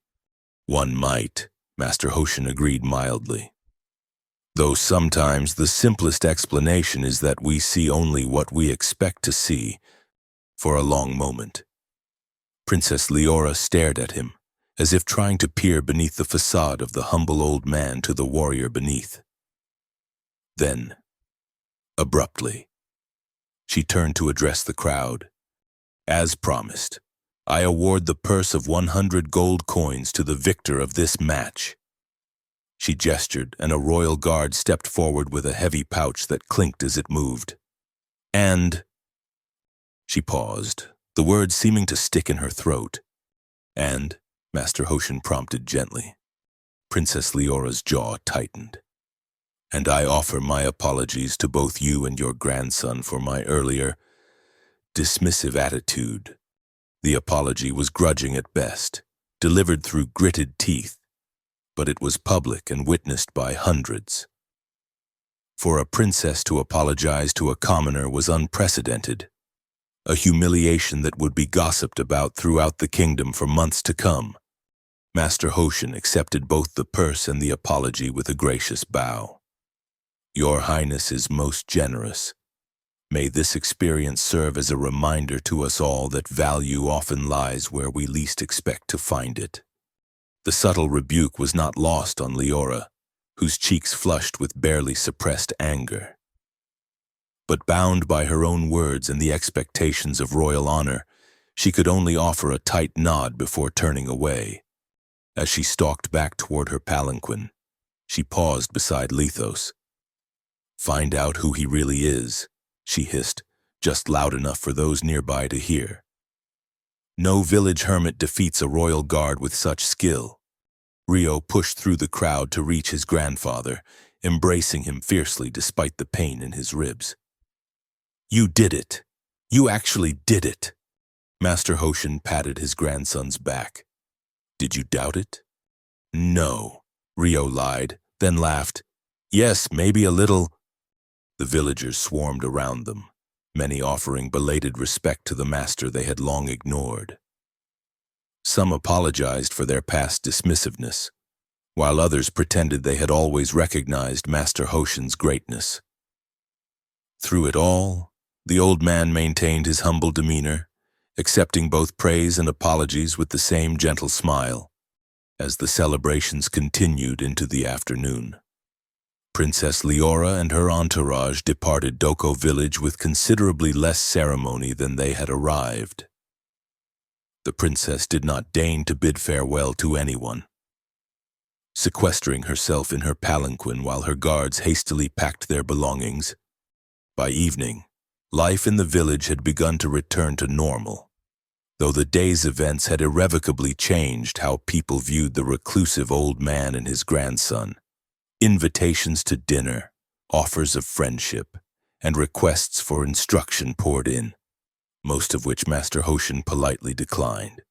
"One might," Master Hoshin agreed mildly. "Though sometimes the simplest explanation is that we see only what we expect to see." For a long moment, Princess Leora stared at him, as if trying to peer beneath the facade of the humble old man to the warrior beneath. Then, abruptly, she turned to address the crowd. "As promised, I award the purse of 100 gold coins to the victor of this match." She gestured, and a royal guard stepped forward with a heavy pouch that clinked as it moved. "And—" She paused, the words seeming to stick in her throat. "And," Master Hoshin prompted gently. Princess Leora's jaw tightened. "And I offer my apologies to both you and your grandson for my earlier, dismissive attitude." The apology was grudging at best, delivered through gritted teeth, but it was public and witnessed by hundreds. For a princess to apologize to a commoner was unprecedented, a humiliation that would be gossiped about throughout the kingdom for months to come. Master Hoshin accepted both the purse and the apology with a gracious bow. "Your Highness is most generous. May this experience serve as a reminder to us all that value often lies where we least expect to find it." The subtle rebuke was not lost on Leora, whose cheeks flushed with barely suppressed anger. But bound by her own words and the expectations of royal honor, she could only offer a tight nod before turning away. As she stalked back toward her palanquin, she paused beside Lethos. "Find out who he really is," she hissed, just loud enough for those nearby to hear. No village hermit defeats a royal guard with such skill. Rio pushed through the crowd to reach his grandfather, embracing him fiercely despite the pain in his ribs. "You did it. You actually did it." Master Hoshin patted his grandson's back. "Did you doubt it?" "No," Rio lied, then laughed. "Yes, maybe a little." The villagers swarmed around them, many offering belated respect to the master they had long ignored. Some apologized for their past dismissiveness, while others pretended they had always recognized Master Hoshin's greatness. Through it all, the old man maintained his humble demeanor, accepting both praise and apologies with the same gentle smile, as the celebrations continued into the afternoon. Princess Leora and her entourage departed Doko village with considerably less ceremony than they had arrived. The princess did not deign to bid farewell to anyone. Sequestering herself in her palanquin while her guards hastily packed their belongings, by evening, life in the village had begun to return to normal, though the day's events had irrevocably changed how people viewed the reclusive old man and his grandson. Invitations to dinner, offers of friendship, and requests for instruction poured in, most of which Master Hoshin politely declined.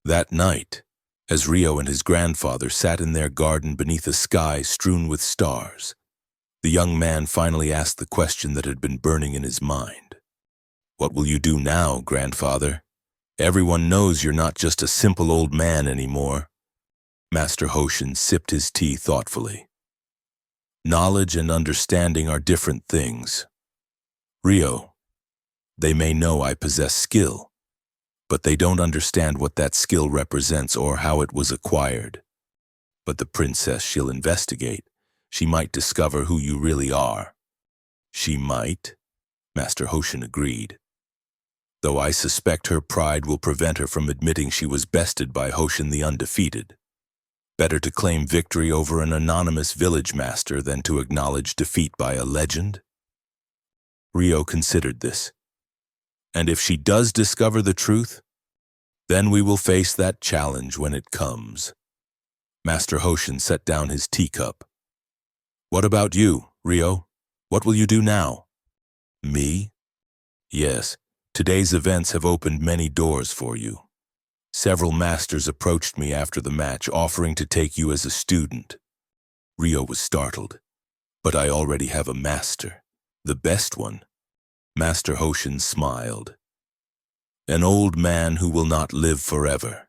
That night, as Rio and his grandfather sat in their garden beneath a sky strewn with stars, the young man finally asked the question that had been burning in his mind. "What will you do now, grandfather? Everyone knows you're not just a simple old man anymore." Master Hoshin sipped his tea thoughtfully. "Knowledge and understanding are different things. Rio, they may know I possess skill, but they don't understand what that skill represents or how it was acquired. But the princess, she'll investigate. She might discover who you really are." "She might," Master Hoshin agreed. "Though I suspect her pride will prevent her from admitting she was bested by Hoshin the Undefeated. Better to claim victory over an anonymous village master than to acknowledge defeat by a legend." Rio considered this. "And if she does discover the truth, then we will face that challenge when it comes." Master Hoshin set down his teacup. "What about you, Rio? What will you do now?" "Me? Yes, today's events have opened many doors for you. Several masters approached me after the match, offering to take you as a student." Rio was startled. "But I already have a master, the best one." Master Hoshin smiled. "An old man who will not live forever.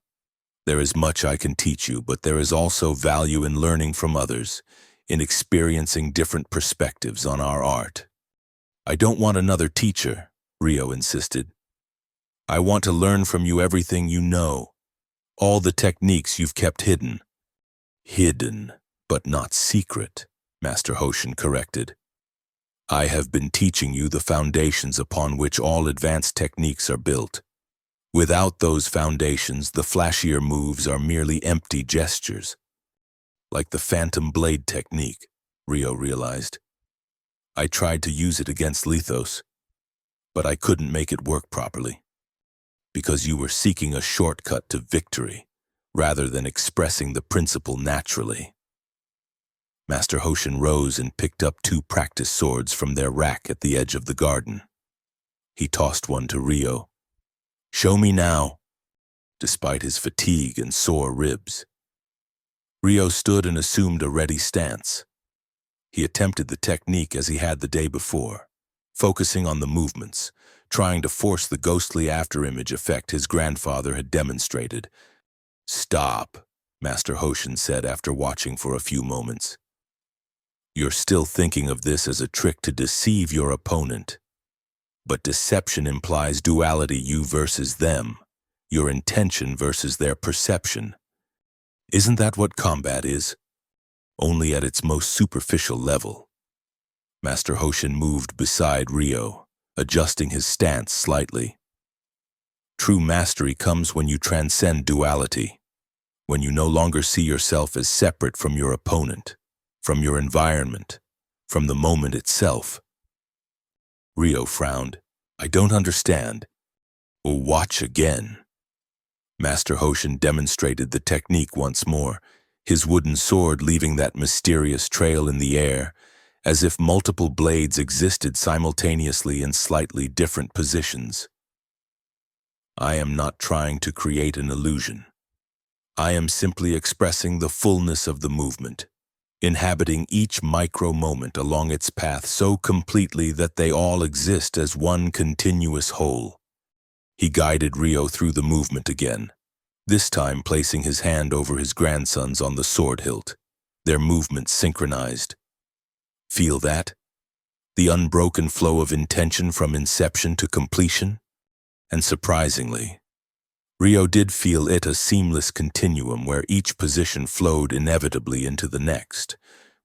There is much I can teach you, but there is also value in learning from others, in experiencing different perspectives on our art." "I don't want another teacher," Rio insisted. "I want to learn from you everything you know, all the techniques you've kept hidden." "Hidden, but not secret," Master Hoshin corrected. "I have been teaching you the foundations upon which all advanced techniques are built. Without those foundations, the flashier moves are merely empty gestures. Like the phantom blade technique," Rio realized. "I tried to use it against Lithos, but I couldn't make it work properly, because you were seeking a shortcut to victory, rather than expressing the principle naturally." Master Hoshin rose and picked up 2 practice swords from their rack at the edge of the garden. He tossed one to Rio. "Show me now," despite his fatigue and sore ribs. Rio stood and assumed a ready stance. He attempted the technique as he had the day before, focusing on the movements, trying to force the ghostly afterimage effect his grandfather had demonstrated. "Stop," Master Hoshin said after watching for a few moments. "You're still thinking of this as a trick to deceive your opponent. But deception implies duality, you versus them, your intention versus their perception. Isn't that what combat is? Only at its most superficial level." Master Hoshin moved beside Rio, adjusting his stance slightly. "True mastery comes when you transcend duality, when you no longer see yourself as separate from your opponent, from your environment, from the moment itself." Rio frowned. "I don't understand." "Well, watch again." Master Hoshin demonstrated the technique once more, his wooden sword leaving that mysterious trail in the air, as if multiple blades existed simultaneously in slightly different positions. "I am not trying to create an illusion. I am simply expressing the fullness of the movement, inhabiting each micro-moment along its path so completely that they all exist as one continuous whole." He guided Rio through the movement again, this time placing his hand over his grandson's on the sword hilt, their movements synchronized. "Feel that? The unbroken flow of intention from inception to completion?" And surprisingly, Rio did feel it, a seamless continuum where each position flowed inevitably into the next,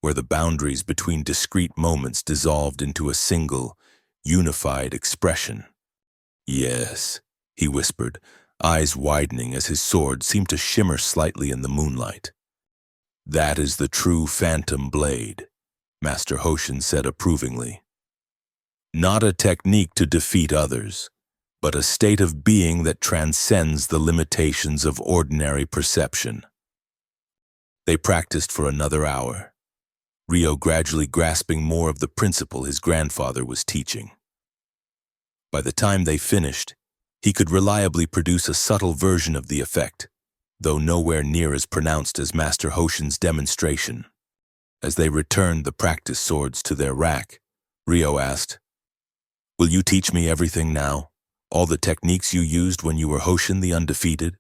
where the boundaries between discrete moments dissolved into a single, unified expression. "Yes," he whispered, eyes widening as his sword seemed to shimmer slightly in the moonlight. "That is the true phantom blade," Master Hoshin said approvingly. "Not a technique to defeat others, but a state of being that transcends the limitations of ordinary perception." They practiced for another hour. Ryo gradually grasping more of the principle his grandfather was teaching. By the time they finished, he could reliably produce a subtle version of the effect, though nowhere near as pronounced as Master Hoshin's demonstration. As they returned the practice swords to their rack, Ryo asked, "Will you teach me everything now? All the techniques you used when you were Hoshin the Undefeated?"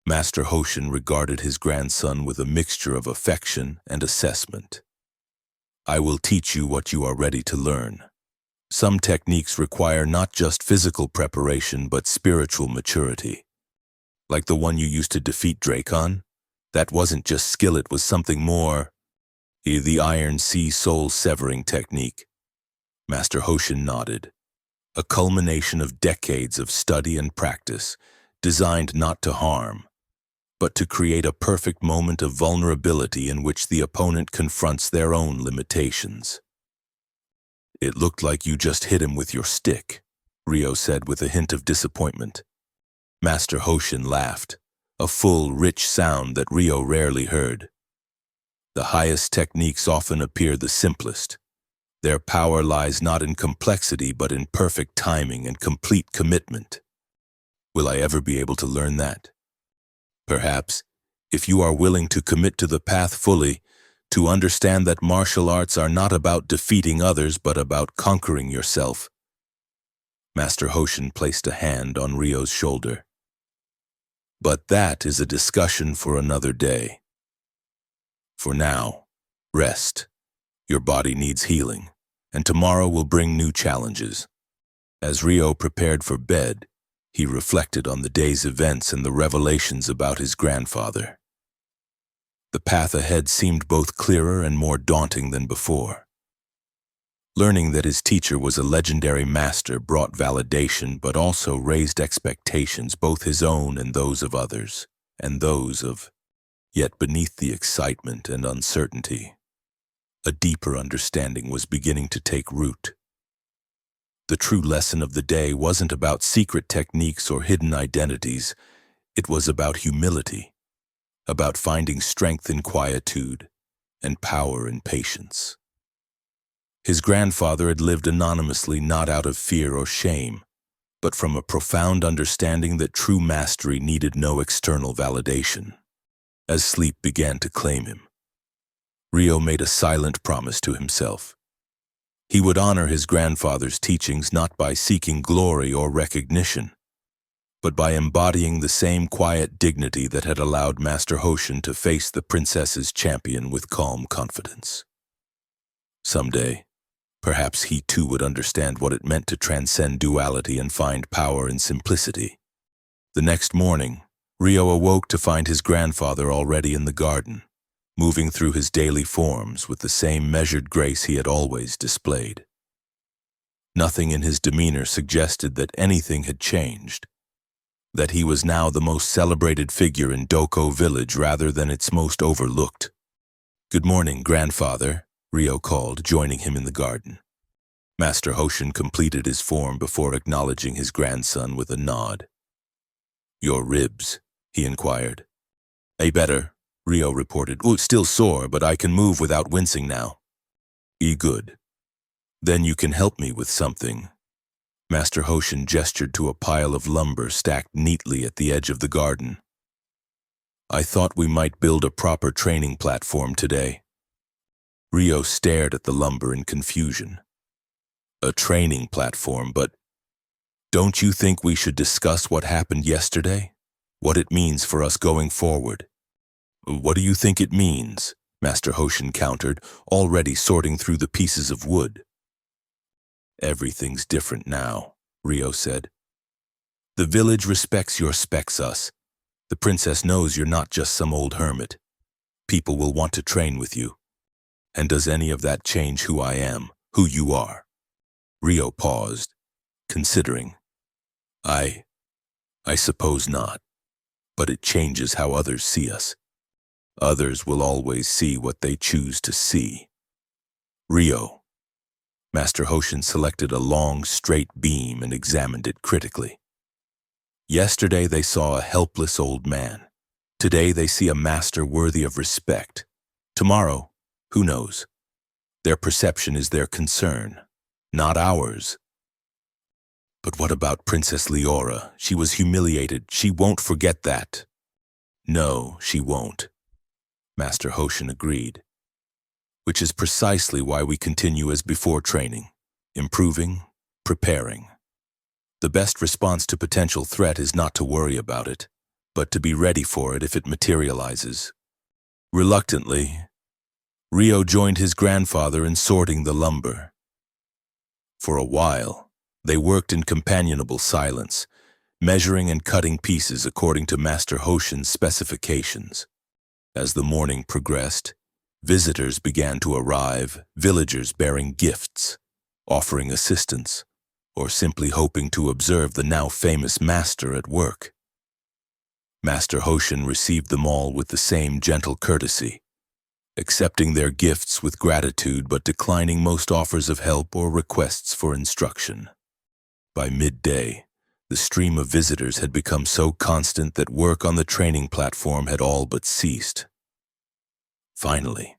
Master Hoshin regarded his grandson with a mixture of affection and assessment. "I will teach you what you are ready to learn. Some techniques require not just physical preparation but spiritual maturity. Like the one you used to defeat Dracon, that wasn't just skill, it was something more. The Iron Sea soul-severing technique." Master Hoshin nodded. "A culmination of decades of study and practice, designed not to harm, but to create a perfect moment of vulnerability in which the opponent confronts their own limitations." "It looked like you just hit him with your stick," Ryo said with a hint of disappointment. Master Hoshin laughed, a full, rich sound that Ryo rarely heard. "The highest techniques often appear the simplest. Their power lies not in complexity but in perfect timing and complete commitment. Will I ever be able to learn that? Perhaps, if you are willing to commit to the path fully, to understand that martial arts are not about defeating others but about conquering yourself." Master Hoshin placed a hand on Ryo's shoulder. "But that is a discussion for another day. For now, rest. Your body needs healing, and tomorrow will bring new challenges." As Ryo prepared for bed, he reflected on the day's events and the revelations about his grandfather. The path ahead seemed both clearer and more daunting than before. Learning that his teacher was a legendary master brought validation but also raised expectations, both his own and those of others, and those of, yet beneath the excitement and uncertainty, a deeper understanding was beginning to take root. The true lesson of the day wasn't about secret techniques or hidden identities. It was about humility, about finding strength in quietude and power in patience. His grandfather had lived anonymously, not out of fear or shame, but from a profound understanding that true mastery needed no external validation. As sleep began to claim him, Ryo made a silent promise to himself. He would honor his grandfather's teachings not by seeking glory or recognition, but by embodying the same quiet dignity that had allowed Master Hoshin to face the princess's champion with calm confidence. Someday, perhaps he too would understand what it meant to transcend duality and find power in simplicity. The next morning, Ryo awoke to find his grandfather already in the garden, moving through his daily forms with the same measured grace he had always displayed. Nothing in his demeanor suggested that anything had changed, that he was now the most celebrated figure in Doko village rather than its most overlooked. "Good morning, grandfather," Ryo called, joining him in the garden. Master Hoshin completed his form before acknowledging his grandson with a nod. "Your ribs?" he inquired. Better," Ryo reported. Still sore, but I can move without wincing now." Good. Then you can help me with something." Master Hoshin gestured to a pile of lumber stacked neatly at the edge of the garden. "I thought we might build a proper training platform today." Ryo stared at the lumber in confusion. "A training platform, but don't you think we should discuss what happened yesterday? What it means for us going forward?" "What do you think it means?" Master Hoshin countered, already sorting through the pieces of wood. "Everything's different now," Ryo said. "The village respects your specs us. The princess knows you're not just some old hermit. People will want to train with you. And does any of that change who I am, who you are?" Ryo paused, considering. I suppose not. But it changes how others see us. Others will always see what they choose to see." "Ryo." Master Hoshin selected a long, straight beam and examined it critically. "Yesterday they saw a helpless old man. Today they see a master worthy of respect. Tomorrow, who knows? Their perception is their concern, not ours. But what about Princess Leora? She was humiliated. She won't forget that. No, she won't. Master Hoshin agreed. Which is precisely why we continue as before training, improving, preparing. The best response to potential threat is not to worry about it, but to be ready for it if it materializes. Reluctantly, Rio joined his grandfather in sorting the lumber. For a while, they worked in companionable silence, measuring and cutting pieces according to Master Hoshin's specifications. As the morning progressed, visitors began to arrive, villagers bearing gifts, offering assistance, or simply hoping to observe the now famous master at work. Master Hoshin received them all with the same gentle courtesy, accepting their gifts with gratitude but declining most offers of help or requests for instruction. By midday, the stream of visitors had become so constant that work on the training platform had all but ceased. Finally,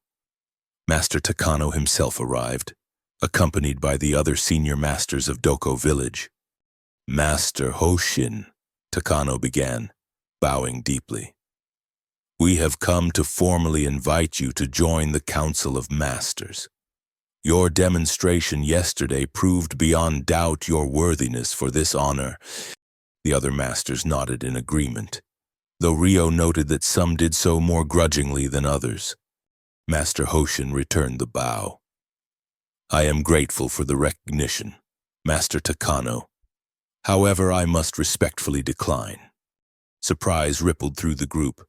Master Takano himself arrived, accompanied by the other senior masters of Doko Village. Master Hoshin, Takano began, bowing deeply. We have come to formally invite you to join the Council of Masters. Your demonstration yesterday proved beyond doubt your worthiness for this honor. The other masters nodded in agreement, though Rio noted that some did so more grudgingly than others. Master Hoshin returned the bow. I am grateful for the recognition, Master Takano. However, I must respectfully decline. Surprise rippled through the group.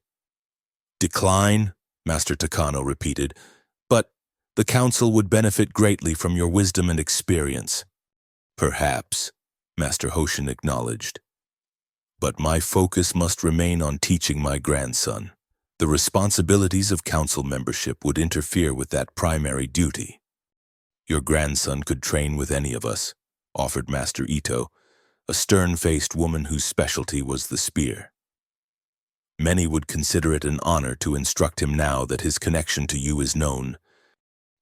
Decline? Master Takano repeated. But the council would benefit greatly from your wisdom and experience. Perhaps, Master Hoshin acknowledged. But my focus must remain on teaching my grandson. The responsibilities of council membership would interfere with that primary duty. Your grandson could train with any of us, offered Master Ito, a stern-faced woman whose specialty was the spear. Many would consider it an honor to instruct him now that his connection to you is known.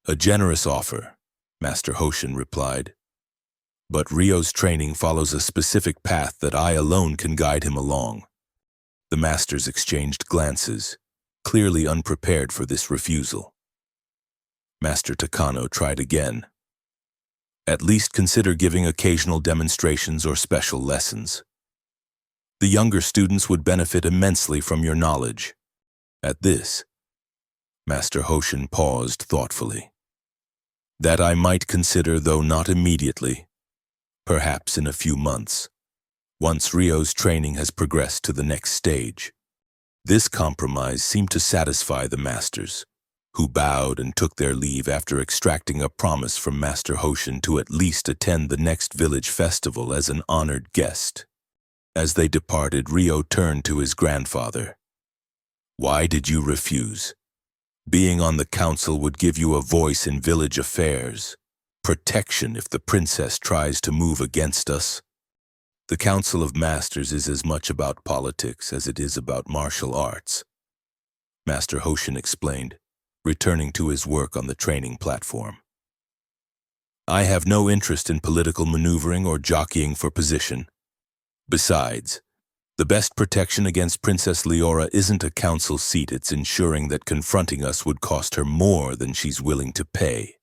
A generous offer, Master Hoshin replied. But Rio's training follows a specific path that I alone can guide him along. The masters exchanged glances, clearly unprepared for this refusal. Master Takano tried again. At least consider giving occasional demonstrations or special lessons. The younger students would benefit immensely from your knowledge. At this, Master Hoshin paused thoughtfully. That I might consider, though not immediately, perhaps in a few months, once Rio's training has progressed to the next stage. This compromise seemed to satisfy the masters, who bowed and took their leave after extracting a promise from Master Hoshin to at least attend the next village festival as an honored guest. As they departed, Rio turned to his grandfather. Why did you refuse? Being on the council would give you a voice in village affairs, protection if the princess tries to move against us. The Council of Masters is as much about politics as it is about martial arts, Master Hoshin explained, returning to his work on the training platform. I have no interest in political maneuvering or jockeying for position. Besides, the best protection against Princess Leora isn't a council seat, it's ensuring that confronting us would cost her more than she's willing to pay.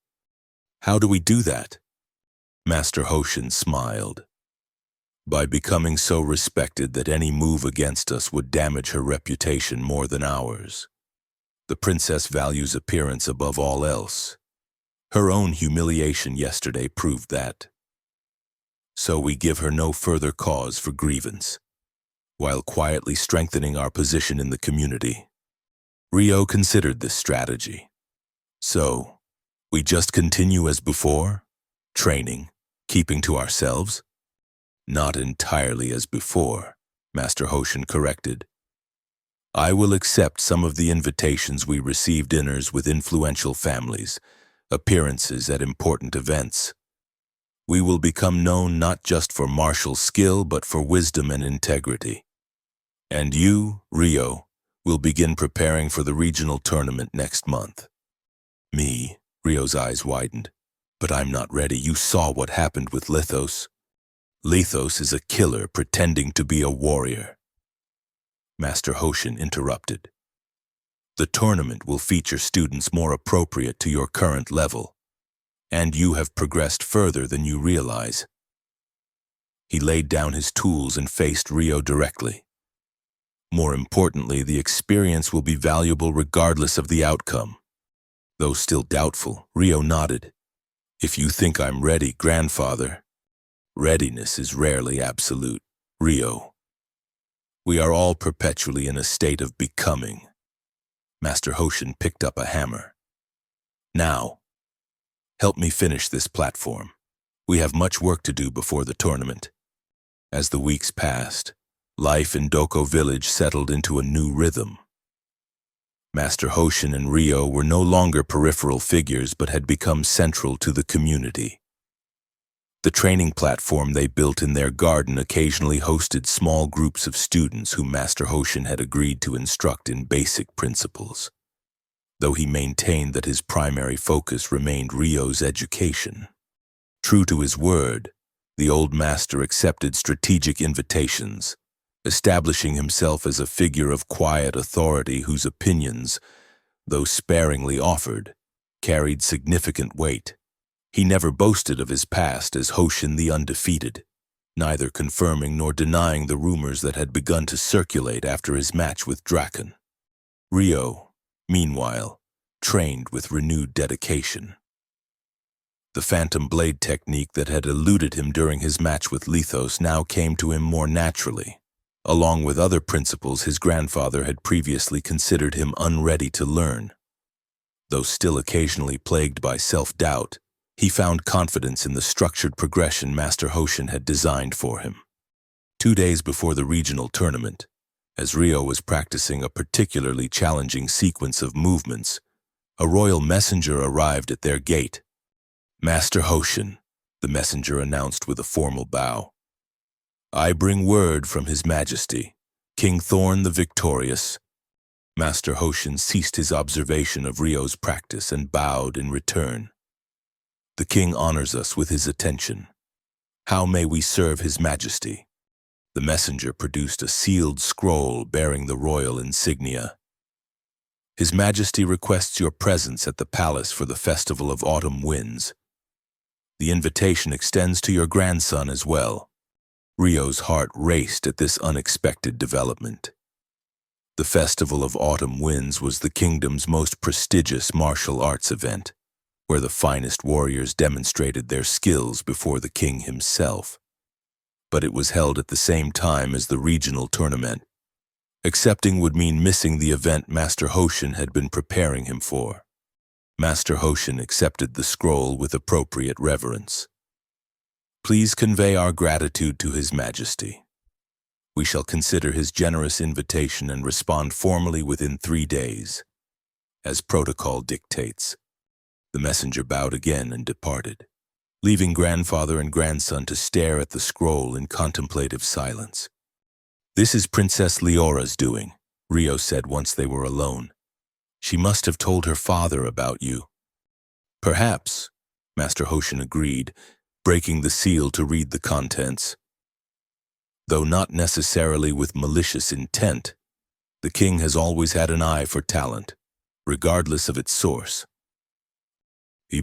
How do we do that? Master Hoshin smiled. By becoming so respected that any move against us would damage her reputation more than ours. The princess values appearance above all else. Her own humiliation yesterday proved that. So we give her no further cause for grievance, while quietly strengthening our position in the community. Rio considered this strategy. So, we just continue as before, training, keeping to ourselves? Not entirely as before, Master Hoshin corrected. I will accept some of the invitations we receive, dinners with influential families, appearances at important events. We will become known not just for martial skill, but for wisdom and integrity. And you, Rio, will begin preparing for the regional tournament next month. Me, Rio's eyes widened. But I'm not ready. You saw what happened with Lithos. Lithos is a killer pretending to be a warrior. Master Hoshin interrupted. The tournament will feature students more appropriate to your current level, and you have progressed further than you realize. He laid down his tools and faced Rio directly. More importantly, the experience will be valuable regardless of the outcome. Though still doubtful, Rio nodded. If you think I'm ready, grandfather. Readiness is rarely absolute, Rio. We are all perpetually in a state of becoming. Master Hoshin picked up a hammer. Now, help me finish this platform. We have much work to do before the tournament. As the weeks passed, life in Doko village settled into a new rhythm. Master Hoshin and Rio were no longer peripheral figures but had become central to the community. The training platform they built in their garden occasionally hosted small groups of students whom Master Hoshin had agreed to instruct in basic principles, though he maintained that his primary focus remained Rio's education. True to his word, the old master accepted strategic invitations, establishing himself as a figure of quiet authority whose opinions, though sparingly offered, carried significant weight. He never boasted of his past as Hoshin the Undefeated, neither confirming nor denying the rumors that had begun to circulate after his match with Draken. Rio, meanwhile, trained with renewed dedication. The phantom blade technique that had eluded him during his match with Lithos now came to him more naturally. Along with other principles his grandfather had previously considered him unready to learn. Though still occasionally plagued by self-doubt, he found confidence in the structured progression Master Hoshin had designed for him. 2 days before the regional tournament, as Rio was practicing a particularly challenging sequence of movements, a royal messenger arrived at their gate. Master Hoshin, the messenger announced with a formal bow. I bring word from His Majesty, King Thorn the Victorious. Master Hoshin ceased his observation of Rio's practice and bowed in return. The king honors us with his attention. How may we serve His Majesty? The messenger produced a sealed scroll bearing the royal insignia. His Majesty requests your presence at the palace for the Festival of Autumn Winds. The invitation extends to your grandson as well. Rio's heart raced at this unexpected development. The Festival of Autumn Winds was the kingdom's most prestigious martial arts event, where the finest warriors demonstrated their skills before the king himself. But it was held at the same time as the regional tournament. Accepting would mean missing the event Master Hoshin had been preparing him for. Master Hoshin accepted the scroll with appropriate reverence. Please convey our gratitude to His Majesty. We shall consider his generous invitation and respond formally within 3 days, as protocol dictates. The messenger bowed again and departed, leaving grandfather and grandson to stare at the scroll in contemplative silence. This is Princess Leora's doing, Rio said once they were alone. She must have told her father about you. Perhaps, Master Hoshin agreed, breaking the seal to read the contents. Though not necessarily with malicious intent, the king has always had an eye for talent, regardless of its source.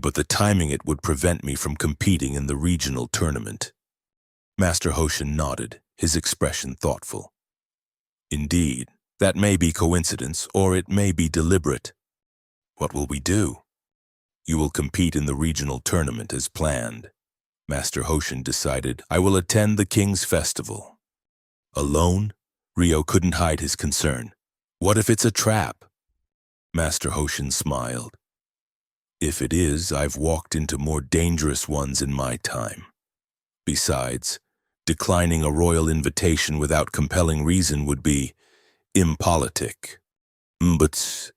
But the timing it would prevent me from competing in the regional tournament. Master Hoshin nodded, his expression thoughtful. Indeed, that may be coincidence, or it may be deliberate. What will we do? You will compete in the regional tournament as planned. Master Hoshin decided, I will attend the king's festival. Alone? Rio couldn't hide his concern. What if it's a trap? Master Hoshin smiled. If it is, I've walked into more dangerous ones in my time. Besides, declining a royal invitation without compelling reason would be impolitic. But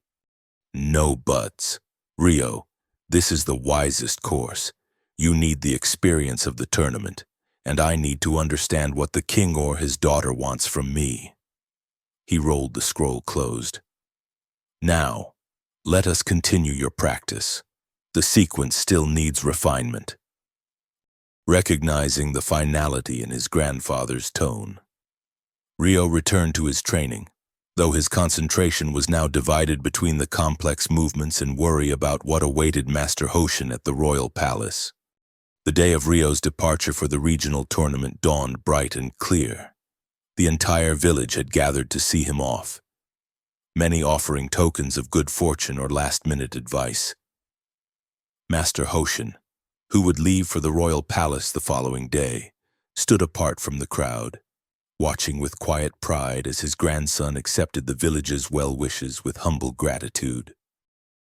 no buts. Rio, this is the wisest course. You need the experience of the tournament, and I need to understand what the king or his daughter wants from me. He rolled the scroll closed. Now, let us continue your practice. The sequence still needs refinement. Recognizing the finality in his grandfather's tone, Rio returned to his training, though his concentration was now divided between the complex movements and worry about what awaited Master Hoshin at the royal palace. The day of Rio's departure for the regional tournament dawned bright and clear. The entire village had gathered to see him off, many offering tokens of good fortune or last-minute advice. Master Hoshin, who would leave for the royal palace the following day, stood apart from the crowd, watching with quiet pride as his grandson accepted the village's well wishes with humble gratitude.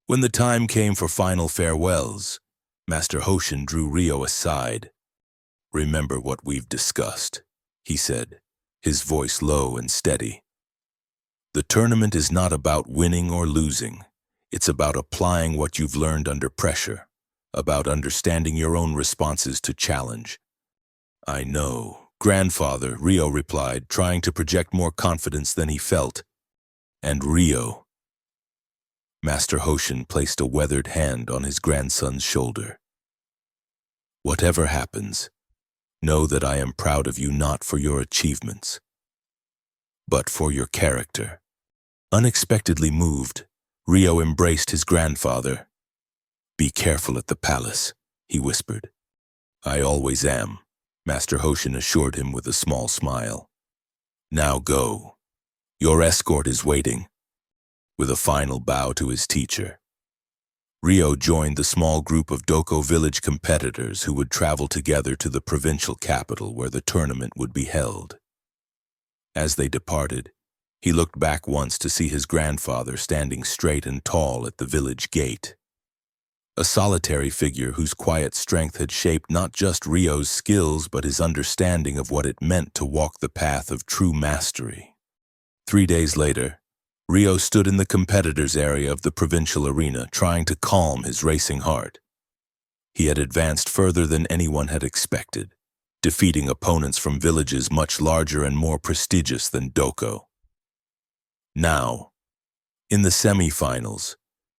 When the time came for final farewells, Master Hoshin drew Rio aside. "Remember what we've discussed," he said, his voice low and steady. "The tournament is not about winning or losing. It's about applying what you've learned under pressure, about understanding your own responses to challenge." "I know, Grandfather," Rio replied, trying to project more confidence than he felt. "And Rio." Master Hoshin placed a weathered hand on his grandson's shoulder. "Whatever happens, know that I am proud of you not for your achievements, but for your character." Unexpectedly moved, Rio embraced his grandfather. "Be careful at the palace," he whispered. "I always am," Master Hoshin assured him with a small smile. "Now go. Your escort is waiting." With a final bow to his teacher, Rio joined the small group of Doko village competitors who would travel together to the provincial capital where the tournament would be held. As they departed, he looked back once to see his grandfather standing straight and tall at the village gate. A solitary figure whose quiet strength had shaped not just Rio's skills but his understanding of what it meant to walk the path of true mastery. 3 days later, Rio stood in the competitors' area of the provincial arena, trying to calm his racing heart. He had advanced further than anyone had expected, defeating opponents from villages much larger and more prestigious than Doko. Now, in the semi-finals,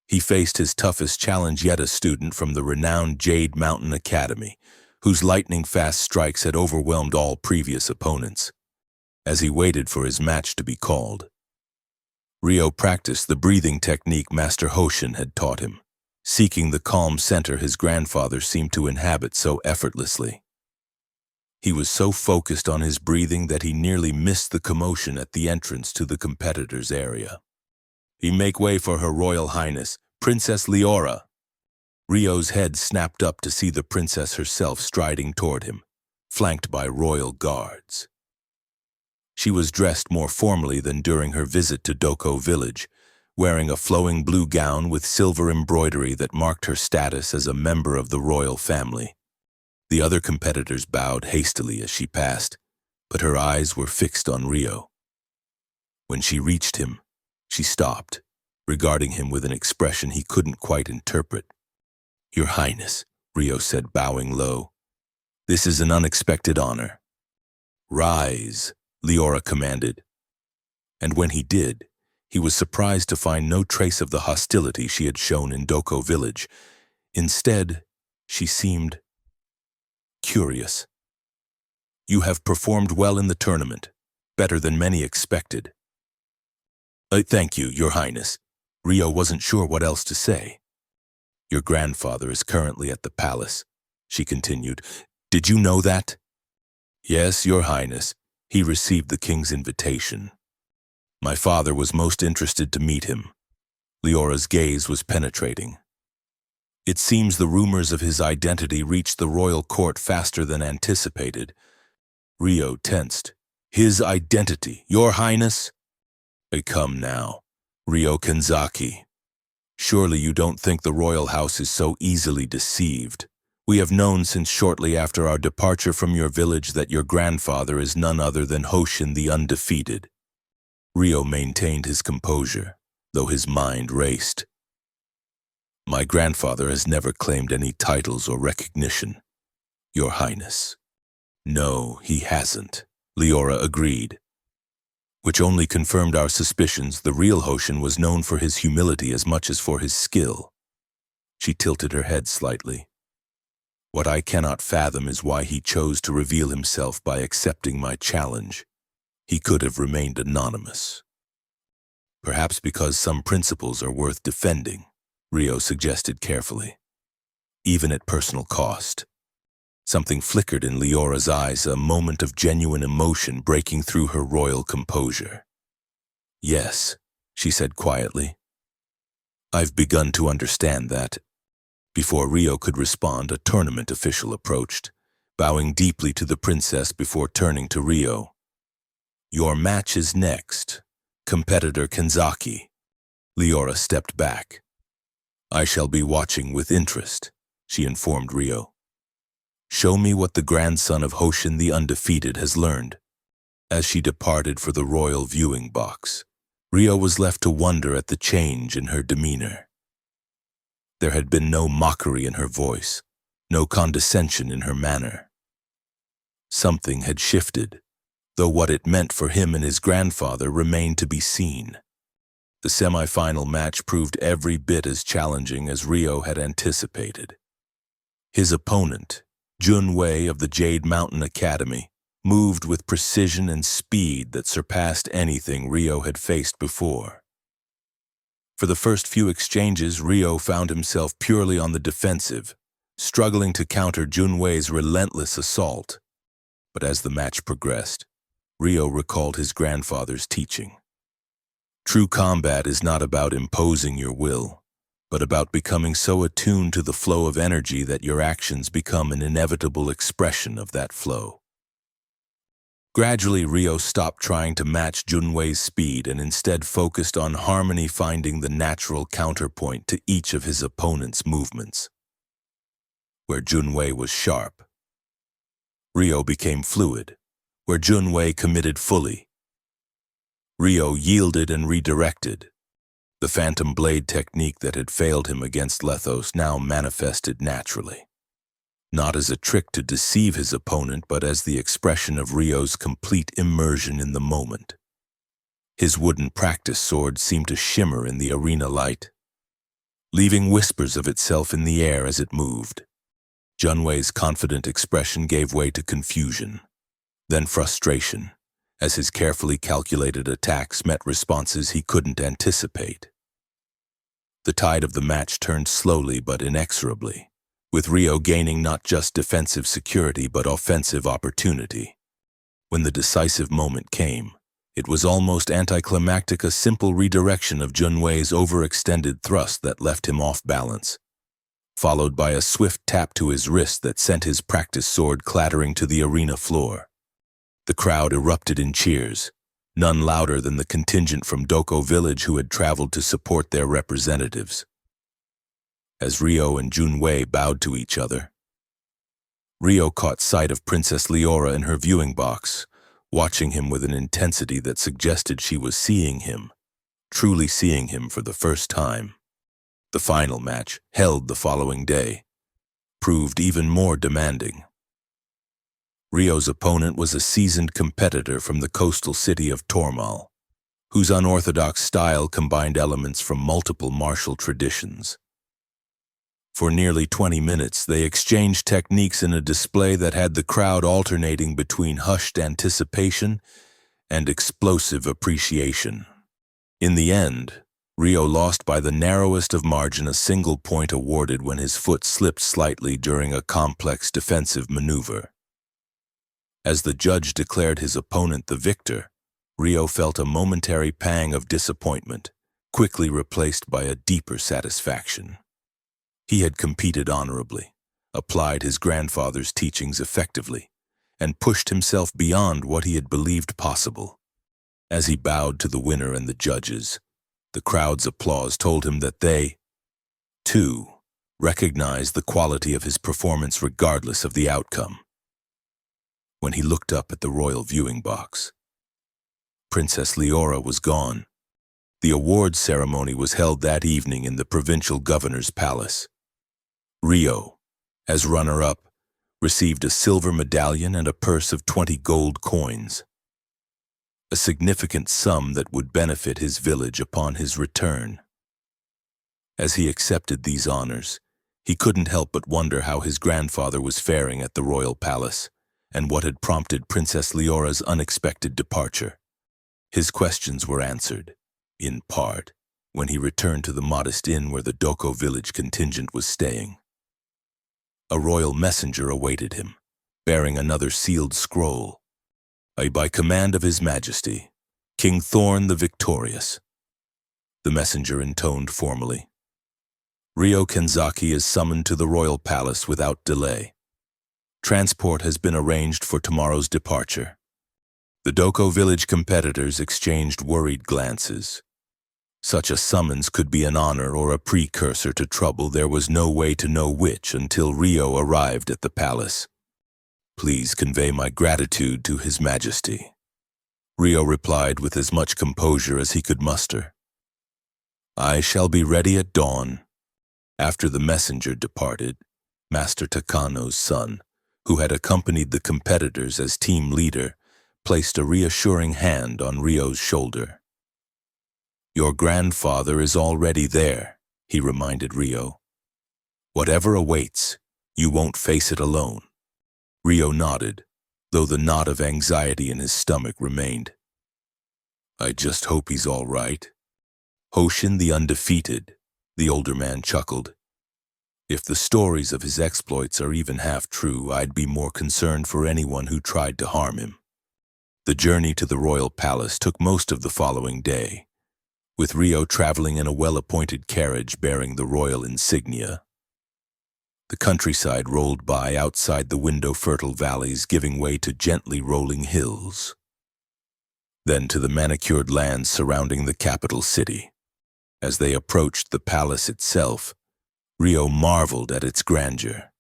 he faced his toughest challenge yet, a student from the renowned Jade Mountain Academy, whose lightning-fast strikes had overwhelmed all previous opponents. As he waited for his match to be called, Rio practiced the breathing technique Master Hoshin had taught him, seeking the calm center his grandfather seemed to inhabit so effortlessly. He was so focused on his breathing that he nearly missed the commotion at the entrance to the competitors' area. "He make way for Her Royal Highness, Princess Leora." Rio's head snapped up to see the princess herself striding toward him, flanked by royal guards. She was dressed more formally than during her visit to Doko village, wearing a flowing blue gown with silver embroidery that marked her status as a member of the royal family. The other competitors bowed hastily as she passed, but her eyes were fixed on Rio. When she reached him, she stopped, regarding him with an expression he couldn't quite interpret. "Your Highness," Rio said, bowing low. "This is an unexpected honor." "Rise," Leora commanded. And when he did, he was surprised to find no trace of the hostility she had shown in Doko village. Instead, she seemed curious. "You have performed well in the tournament, better than many expected." Thank you, Your Highness." Rio wasn't sure what else to say. "Your grandfather is currently at the palace," she continued. "Did you know that?" "Yes, Your Highness. He received the king's invitation. My father was most interested to meet him." Leora's gaze was penetrating. "It seems the rumors of his identity reached the royal court faster than anticipated." Rio tensed. "His identity, Your Highness?" Come now, Rio Kenzaki. Surely you don't think the royal house is so easily deceived. We have known since shortly after our departure from your village that your grandfather is none other than Hoshin the Undefeated." Rio maintained his composure, though his mind raced. "My grandfather has never claimed any titles or recognition, Your Highness." "No, he hasn't," Leora agreed. "Which only confirmed our suspicions the real Hoshin was known for his humility as much as for his skill." She tilted her head slightly. What I cannot fathom is why he chose to reveal himself by accepting my challenge. He could have remained anonymous. Perhaps because some principles are worth defending, Rio suggested carefully. Even at personal cost. Something flickered in Leora's eyes, a moment of genuine emotion breaking through her royal composure. Yes, she said quietly. I've begun to understand that. Before Rio could respond, a tournament official approached, bowing deeply to the princess before turning to Rio. Your match is next, competitor Kanzaki. Leora stepped back. I shall be watching with interest, she informed Rio. Show me what the grandson of Hoshin the Undefeated has learned. As she departed for the royal viewing box, Rio was left to wonder at the change in her demeanor. There had been no mockery in her voice, no condescension in her manner. Something had shifted, though what it meant for him and his grandfather remained to be seen. The semi-final match proved every bit as challenging as Rio had anticipated. His opponent, Jun Wei of the Jade Mountain Academy, moved with precision and speed that surpassed anything Rio had faced before. For the first few exchanges, Rio found himself purely on the defensive, struggling to counter Jun Wei's relentless assault. But as the match progressed, Rio recalled his grandfather's teaching. True combat is not about imposing your will, but about becoming so attuned to the flow of energy that your actions become an inevitable expression of that flow. Gradually, Rio stopped trying to match Jun Wei's speed and instead focused on harmony, finding the natural counterpoint to each of his opponent's movements. Where Jun Wei was sharp, Rio became fluid. Where Jun Wei committed fully, Rio yielded and redirected. The phantom blade technique that had failed him against Lethos now manifested naturally. Not as a trick to deceive his opponent, but as the expression of Rio's complete immersion in the moment. His wooden practice sword seemed to shimmer in the arena light, leaving whispers of itself in the air as it moved. Jun Wei's confident expression gave way to confusion, then frustration, as his carefully calculated attacks met responses he couldn't anticipate. The tide of the match turned slowly but inexorably, with Rio gaining not just defensive security but offensive opportunity. When the decisive moment came, it was almost anticlimactic, a simple redirection of Jun Wei's overextended thrust that left him off balance, followed by a swift tap to his wrist that sent his practice sword clattering to the arena floor. The crowd erupted in cheers, none louder than the contingent from Doko village who had traveled to support their representatives. As Rio and Jun Wei bowed to each other, Rio caught sight of Princess Leora in her viewing box, watching him with an intensity that suggested she was seeing him, truly seeing him for the first time. The final match, held the following day, proved even more demanding. Rio's opponent was a seasoned competitor from the coastal city of Tormal, whose unorthodox style combined elements from multiple martial traditions. For nearly 20 minutes, they exchanged techniques in a display that had the crowd alternating between hushed anticipation and explosive appreciation. In the end, Rio lost by the narrowest of margin, a single point awarded when his foot slipped slightly during a complex defensive maneuver. As the judge declared his opponent the victor, Rio felt a momentary pang of disappointment, quickly replaced by a deeper satisfaction. He had competed honorably, applied his grandfather's teachings effectively, and pushed himself beyond what he had believed possible. As he bowed to the winner and the judges, the crowd's applause told him that they, too, recognized the quality of his performance regardless of the outcome. When he looked up at the royal viewing box, Princess Leora was gone. The awards ceremony was held that evening in the provincial governor's palace. Rio, as runner-up, received a silver medallion and a purse of 20 gold coins, a significant sum that would benefit his village upon his return. As he accepted these honors, He couldn't help but wonder how his grandfather was faring at the royal palace, and what had prompted Princess Leora's unexpected departure. His questions were answered, in part, when he returned to the modest inn where the Doko village contingent was staying. A royal messenger awaited him, bearing another sealed scroll. By command of His Majesty, King Thorn the Victorious. The messenger intoned formally. Ryo Kenzaki is summoned to the royal palace without delay. Transport has been arranged for tomorrow's departure. The Doko village competitors exchanged worried glances. Such a summons could be an honor or a precursor to trouble. There was no way to know which until Ryo arrived at the palace. Please convey my gratitude to His Majesty. Ryo replied with as much composure as he could muster. I shall be ready at dawn. After the messenger departed, Master Takano's son, who had accompanied the competitors as team leader, placed a reassuring hand on Ryo's shoulder. Your grandfather is already there, he reminded Ryo. Whatever awaits, you won't face it alone. Ryo nodded, though the knot of anxiety in his stomach remained. I just hope he's all right. Hoshin the Undefeated, the older man chuckled. If the stories of his exploits are even half true, I'd be more concerned for anyone who tried to harm him. The journey to the royal palace took most of the following day, with Ryo traveling in a well-appointed carriage bearing the royal insignia. The countryside rolled by outside the window-fertile valleys, giving way to gently rolling hills. Then to the manicured lands surrounding the capital city. As they approached the palace itself, Ryo marveled at its grandeur.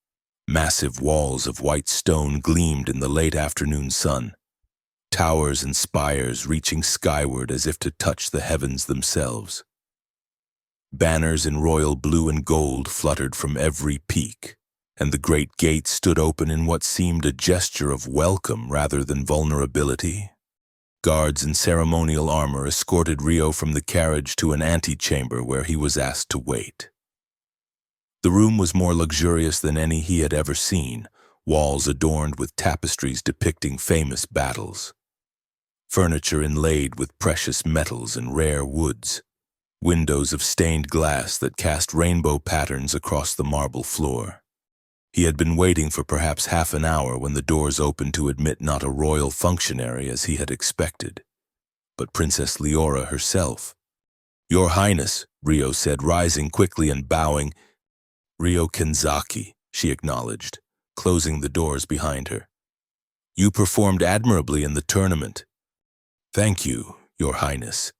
Massive walls of white stone gleamed in the late afternoon sun, towers and spires reaching skyward as if to touch the heavens themselves. Banners in royal blue and gold fluttered from every peak, and the great gate stood open in what seemed a gesture of welcome rather than vulnerability. Guards in ceremonial armor escorted Ryo from the carriage to an antechamber where he was asked to wait. The room was more luxurious than any he had ever seen, walls adorned with tapestries depicting famous battles. Furniture inlaid with precious metals and rare woods. Windows of stained glass that cast rainbow patterns across the marble floor. He had been waiting for perhaps half an hour when the doors opened to admit not a royal functionary as he had expected, but Princess Leora herself. Your Highness, Ryo said, rising quickly and bowing. Ryo Kenzaki, she acknowledged, closing the doors behind her. You performed admirably in the tournament. Thank you, Your Highness.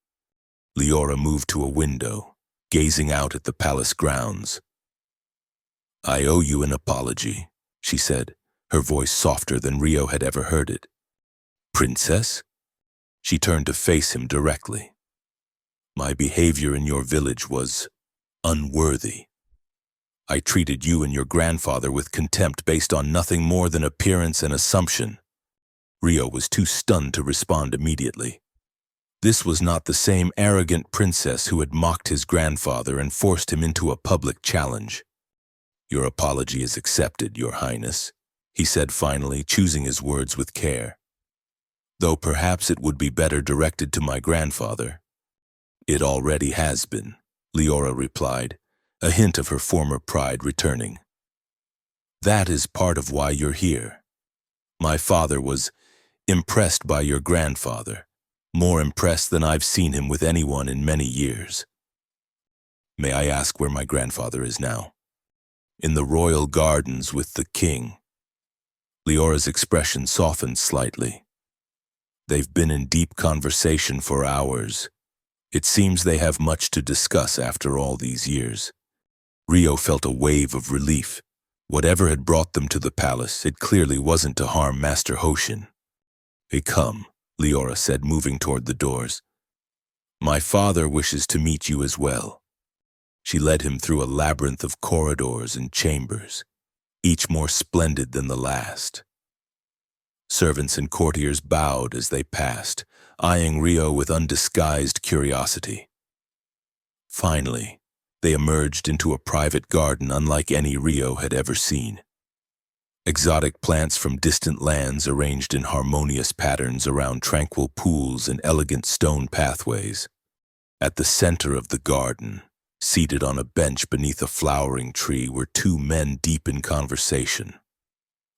Leora moved to a window, gazing out at the palace grounds. I owe you an apology, she said, her voice softer than Ryo had ever heard it. Princess? She turned to face him directly. My behavior in your village was unworthy. I treated you and your grandfather with contempt based on nothing more than appearance and assumption. Ryo was too stunned to respond immediately. This was not the same arrogant princess who had mocked his grandfather and forced him into a public challenge. Your apology is accepted, Your Highness, he said finally, choosing his words with care. Though perhaps it would be better directed to my grandfather. It already has been, Leora replied, a hint of her former pride returning. That is part of why you're here. My father was impressed by your grandfather, more impressed than I've seen him with anyone in many years. May I ask where my grandfather is now? In the royal gardens with the king. Leora's expression softened slightly. They've been in deep conversation for hours. It seems they have much to discuss after all these years. Ryo felt a wave of relief. Whatever had brought them to the palace, it clearly wasn't to harm Master Hoshin. Hey, come, Leora said, moving toward the doors. My father wishes to meet you as well. She led him through a labyrinth of corridors and chambers, each more splendid than the last. Servants and courtiers bowed as they passed, eyeing Ryo with undisguised curiosity. Finally, They emerged into a private garden unlike any Rio had ever seen. Exotic plants from distant lands arranged in harmonious patterns around tranquil pools and elegant stone pathways. At the center of the garden, seated on a bench beneath a flowering tree, were two men deep in conversation.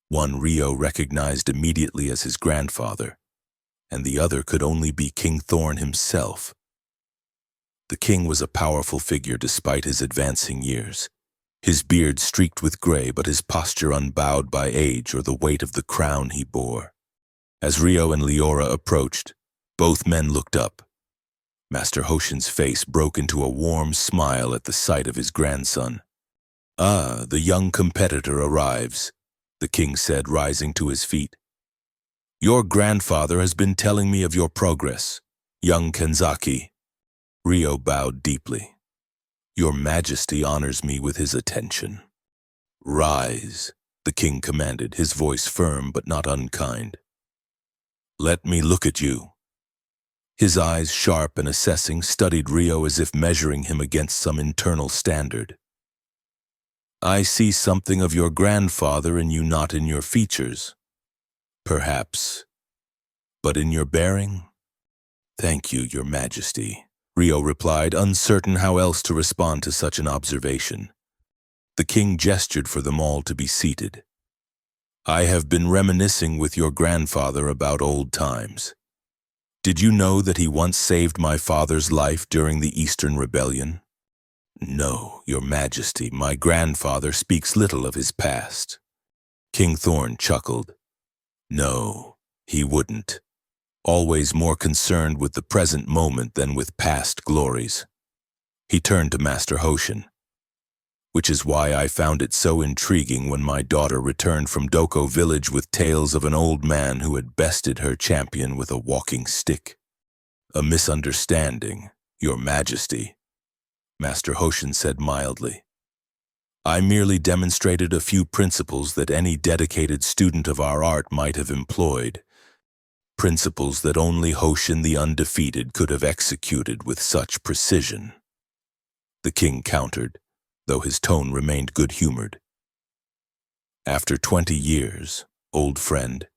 One Rio recognized immediately as his grandfather, and the other could only be King Thorn himself. The king was a powerful figure despite his advancing years. His beard streaked with gray, but his posture unbowed by age or the weight of the crown he bore. As Rio and Leora approached, both men looked up. Master Hoshin's face broke into a warm smile at the sight of his grandson. "Ah, the young competitor arrives," the king said, rising to his feet. "Your grandfather has been telling me of your progress, young Kenzaki." Rio bowed deeply. "Your Majesty honors me with his attention." "Rise," the king commanded, his voice firm but not unkind. "Let me look at you." His eyes, sharp and assessing, studied Rio as if measuring him against some internal standard. "I see something of your grandfather in you, not in your features. Perhaps. But in your bearing?" "Thank you, Your Majesty," Rio replied, uncertain how else to respond to such an observation. The king gestured for them all to be seated. "I have been reminiscing with your grandfather about old times. Did you know that he once saved my father's life during the Eastern Rebellion?" "No, Your Majesty, my grandfather speaks little of his past." King Thorn chuckled. "No, he wouldn't. Always more concerned with the present moment than with past glories." He turned to Master Hoshin. "Which is why I found it so intriguing when my daughter returned from Doko village with tales of an old man who had bested her champion with a walking stick." "A misunderstanding, Your Majesty," Master Hoshin said mildly. "I merely demonstrated a few principles that any dedicated student of our art might have employed. Principles that only Hoshin the Undefeated could have executed with such precision." The king countered, though his tone remained good-humored. "After 20 years, old friend,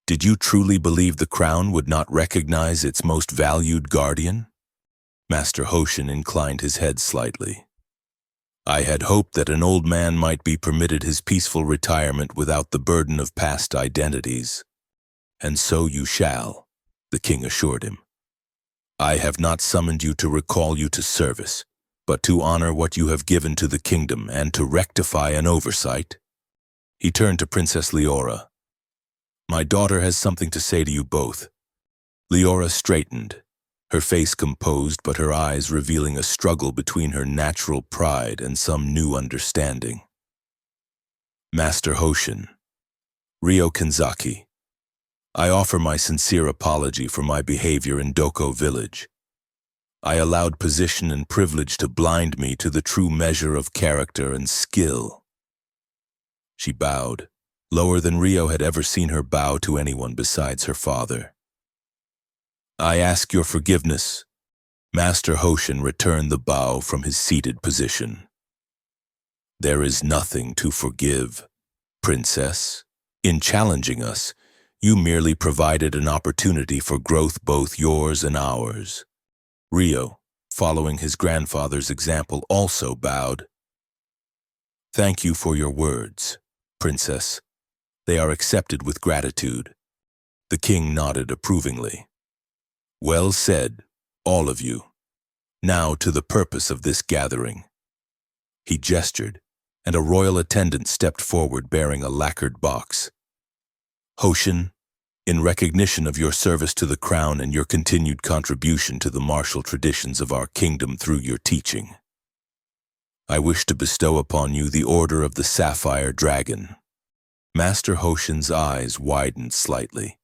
did you truly believe the crown would not recognize its most valued guardian?" Master Hoshin inclined his head slightly. "I had hoped that an old man might be permitted his peaceful retirement without the burden of past identities." "And so you shall," the king assured him. "I have not summoned you to recall you to service, but to honor what you have given to the kingdom and to rectify an oversight." He turned to Princess Leora. "My daughter has something to say to you both." Leora straightened, her face composed but her eyes revealing a struggle between her natural pride and some new understanding. "Master Hoshin, Rio Kenzaki, I offer my sincere apology for my behavior in Doko village. I allowed position and privilege to blind me to the true measure of character and skill." She bowed, lower than Rio had ever seen her bow to anyone besides her father. "I ask your forgiveness." Master Hoshin returned the bow from his seated position. "There is nothing to forgive, Princess. In challenging us, you merely provided an opportunity for growth, both yours and ours." Rio, following his grandfather's example, also bowed. "Thank you for your words, Princess. They are accepted with gratitude." The king nodded approvingly. "Well said, all of you. Now to the purpose of this gathering." He gestured, and a royal attendant stepped forward bearing a lacquered box. "Hoshin, in recognition of your service to the crown and your continued contribution to the martial traditions of our kingdom through your teaching, I wish to bestow upon you the Order of the Sapphire Dragon." Master Hoshin's eyes widened slightly,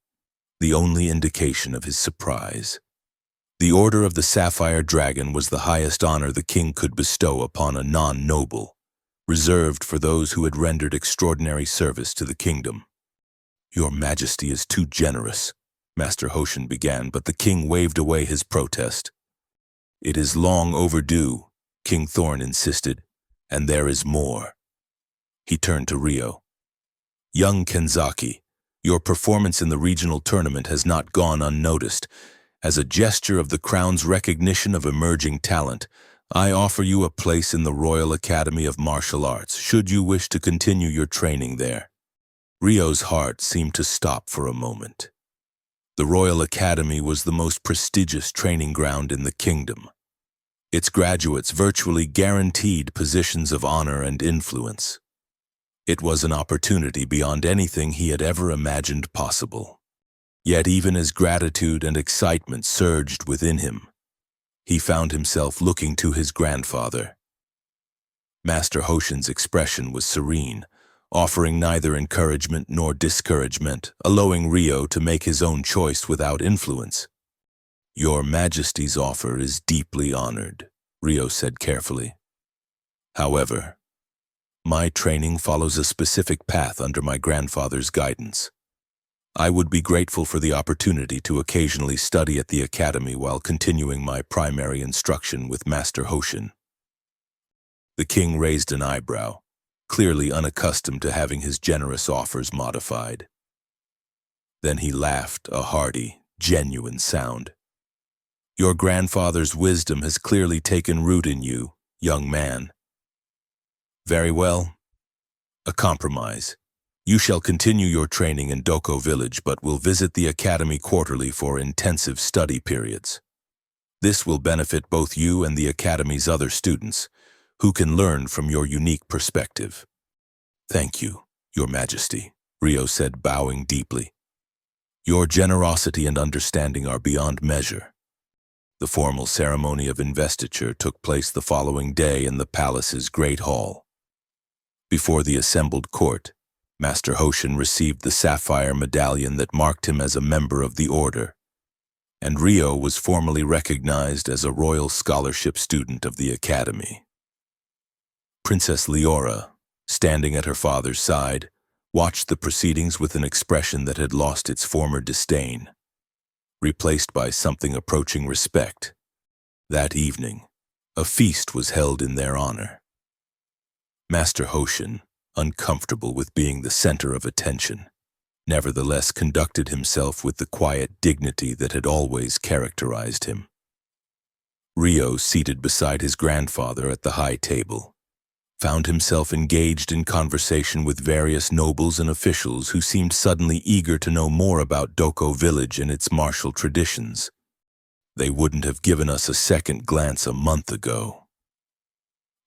the only indication of his surprise. The Order of the Sapphire Dragon was the highest honor the king could bestow upon a non-noble, reserved for those who had rendered extraordinary service to the kingdom. "Your Majesty is too generous," Master Hoshin began, but the king waved away his protest. "It is long overdue, King Thorn insisted, and there is more. He turned to Rio. Young Kenzaki, your performance in the regional tournament has not gone unnoticed. As a gesture of the Crown's recognition of emerging talent, I offer you a place in the Royal Academy of Martial Arts, should you wish to continue your training there. Rio's heart seemed to stop for a moment. The Royal Academy was the most prestigious training ground in the kingdom. Its graduates virtually guaranteed positions of honor and influence. It was an opportunity beyond anything he had ever imagined possible. Yet even as gratitude and excitement surged within him, he found himself looking to his grandfather. Master Hoshin's expression was serene, offering neither encouragement nor discouragement, allowing Rio to make his own choice without influence. Your Majesty's offer is deeply honored, Rio said carefully. However, my training follows a specific path under my grandfather's guidance. I would be grateful for the opportunity to occasionally study at the academy while continuing my primary instruction with Master Hoshin. The king raised an eyebrow, clearly unaccustomed to having his generous offers modified. Then he laughed, a hearty, genuine sound. Your grandfather's wisdom has clearly taken root in you, young man. Very well. A compromise. You shall continue your training in Doko Village, but will visit the academy quarterly for intensive study periods. This will benefit both you and the academy's other students, who can learn from your unique perspective. Thank you, Your Majesty, Rio said, bowing deeply. Your generosity and understanding are beyond measure. The formal ceremony of investiture took place the following day in the palace's great hall. Before the assembled court, Master Hoshin received the sapphire medallion that marked him as a member of the order, and Rio was formally recognized as a royal scholarship student of the academy. Princess Leora, standing at her father's side, watched the proceedings with an expression that had lost its former disdain, replaced by something approaching respect. That evening, a feast was held in their honor. Master Hoshin, uncomfortable with being the center of attention, nevertheless conducted himself with the quiet dignity that had always characterized him. Rio, seated beside his grandfather at the high table, found himself engaged in conversation with various nobles and officials who seemed suddenly eager to know more about Doko Village and its martial traditions. They wouldn't have given us a second glance a month ago.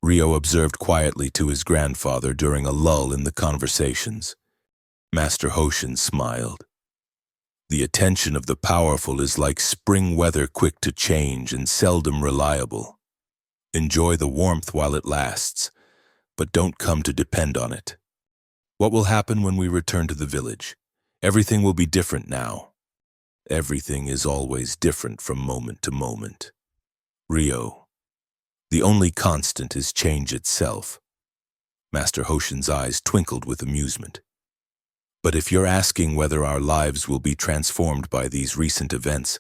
Rio observed quietly to his grandfather during a lull in the conversations. Master Hoshin smiled. The attention of the powerful is like spring weather, quick to change and seldom reliable. Enjoy the warmth while it lasts, but don't come to depend on it. What will happen when we return to the village? Everything will be different now. Everything is always different from moment to moment. Rio. The only constant is change itself. Master Hoshin's eyes twinkled with amusement. But if you're asking whether our lives will be transformed by these recent events,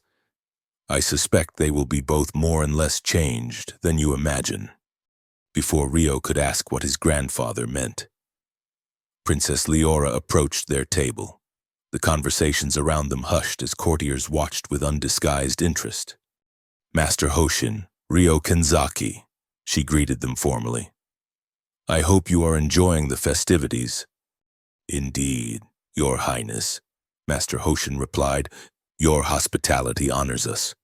I suspect they will be both more and less changed than you imagine. Before Rio could ask what his grandfather meant, Princess Leora approached their table. The conversations around them hushed as courtiers watched with undisguised interest. Master Hoshin, Rio Kenzaki, she greeted them formally. I hope you are enjoying the festivities. Indeed, Your Highness, Master Hoshin replied. Your hospitality honors us.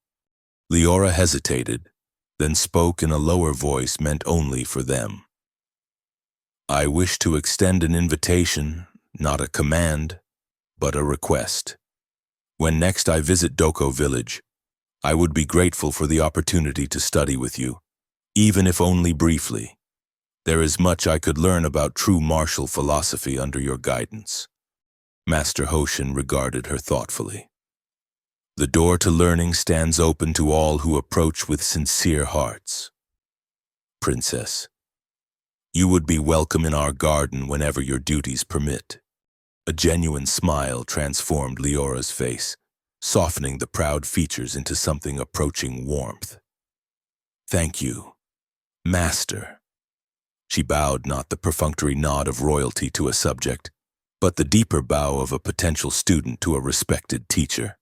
Leora hesitated, then spoke in a lower voice meant only for them. I wish to extend an invitation, not a command, but a request. When next I visit Doko Village, I would be grateful for the opportunity to study with you, even if only briefly. There is much I could learn about true martial philosophy under your guidance. Master Hoshin regarded her thoughtfully. The door to learning stands open to all who approach with sincere hearts. Princess, you would be welcome in our garden whenever your duties permit. A genuine smile transformed Leora's face, softening the proud features into something approaching warmth. Thank you. Master. She bowed, not the perfunctory nod of royalty to a subject, but the deeper bow of a potential student to a respected teacher.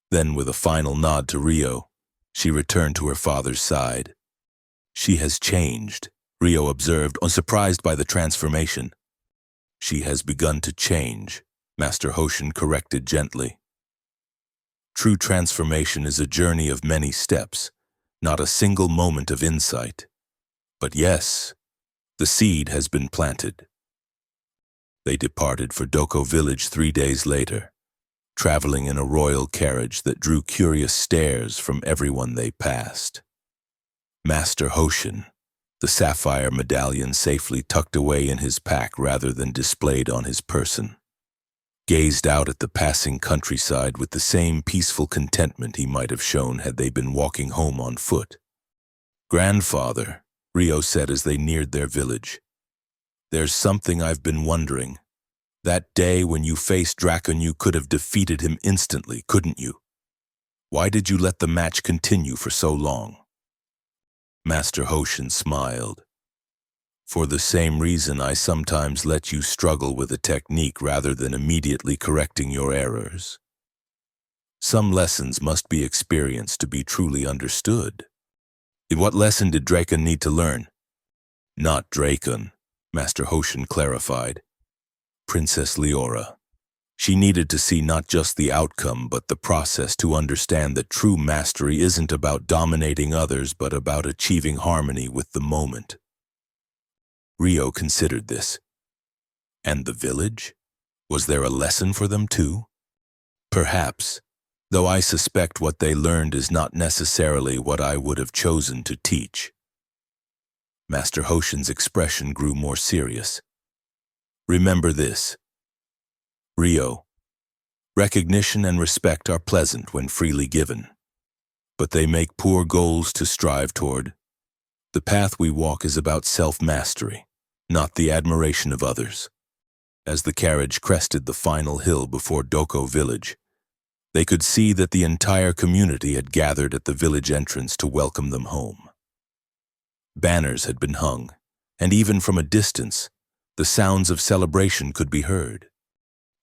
Then, with a final nod to Rio, she returned to her father's side. She has changed, Rio observed, unsurprised by the transformation. She has begun to change, Master Hoshin corrected gently. True transformation is a journey of many steps, not a single moment of insight. But yes, the seed has been planted. They departed for Doko village 3 days later, traveling in a royal carriage that drew curious stares from everyone they passed. Master Hoshin, the sapphire medallion safely tucked away in his pack rather than displayed on his person, gazed out at the passing countryside with the same peaceful contentment he might have shown had they been walking home on foot. "Grandfather," Rio said as they neared their village, "there's something I've been wondering. That day when you faced Drakon, you could have defeated him instantly, couldn't you? Why did you let the match continue for so long?" Master Hoshin smiled. "For the same reason I sometimes let you struggle with a technique rather than immediately correcting your errors. Some lessons must be experienced to be truly understood." "What lesson did Drakon need to learn?" "Not Drakon," Master Hoshin clarified. "Princess Leora. She needed to see not just the outcome but the process to understand that true mastery isn't about dominating others but about achieving harmony with the moment." Rio considered this. And the village? Was there a lesson for them too? Perhaps, though I suspect what they learned is not necessarily what I would have chosen to teach. Master Hoshin's expression grew more serious. "Remember this, Rio. Recognition and respect are pleasant when freely given, but they make poor goals to strive toward. The path we walk is about self-mastery, not the admiration of others." As the carriage crested the final hill before Doko village, they could see that the entire community had gathered at the village entrance to welcome them home. Banners had been hung, and even from a distance, the sounds of celebration could be heard.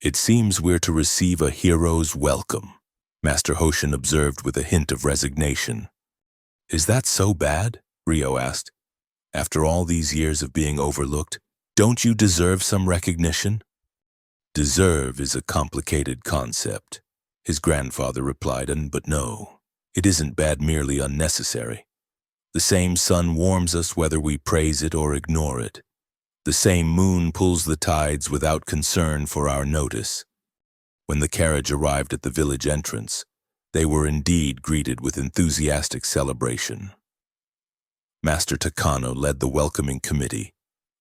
"It seems we're to receive a hero's welcome," Master Hoshin observed with a hint of resignation. "Is that so bad?" Rio asked. "After all these years of being overlooked, don't you deserve some recognition?" "Deserve is a complicated concept," his grandfather replied, "but no, it isn't bad, merely unnecessary. The same sun warms us whether we praise it or ignore it. The same moon pulls the tides without concern for our notice." When the carriage arrived at the village entrance, they were indeed greeted with enthusiastic celebration. Master Takano led the welcoming committee,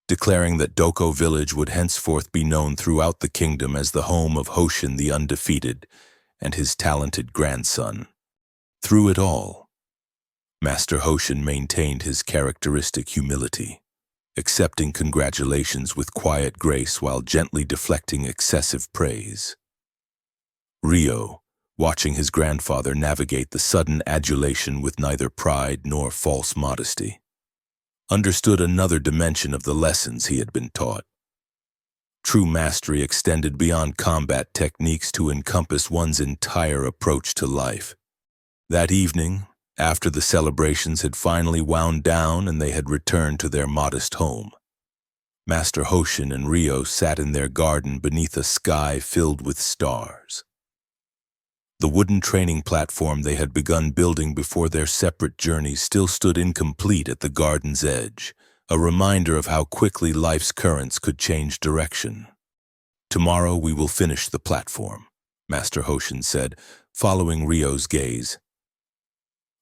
declaring that Doko village would henceforth be known throughout the kingdom as the home of Hoshin the Undefeated and his talented grandson. Through it all, Master Hoshin maintained his characteristic humility, accepting congratulations with quiet grace while gently deflecting excessive praise. Rio, watching his grandfather navigate the sudden adulation with neither pride nor false modesty, understood another dimension of the lessons he had been taught. True mastery extended beyond combat techniques to encompass one's entire approach to life. That evening, after the celebrations had finally wound down and they had returned to their modest home, Master Hoshin and Rio sat in their garden beneath a sky filled with stars. The wooden training platform they had begun building before their separate journeys still stood incomplete at the garden's edge, a reminder of how quickly life's currents could change direction. "Tomorrow we will finish the platform," Master Hoshin said, following Rio's gaze.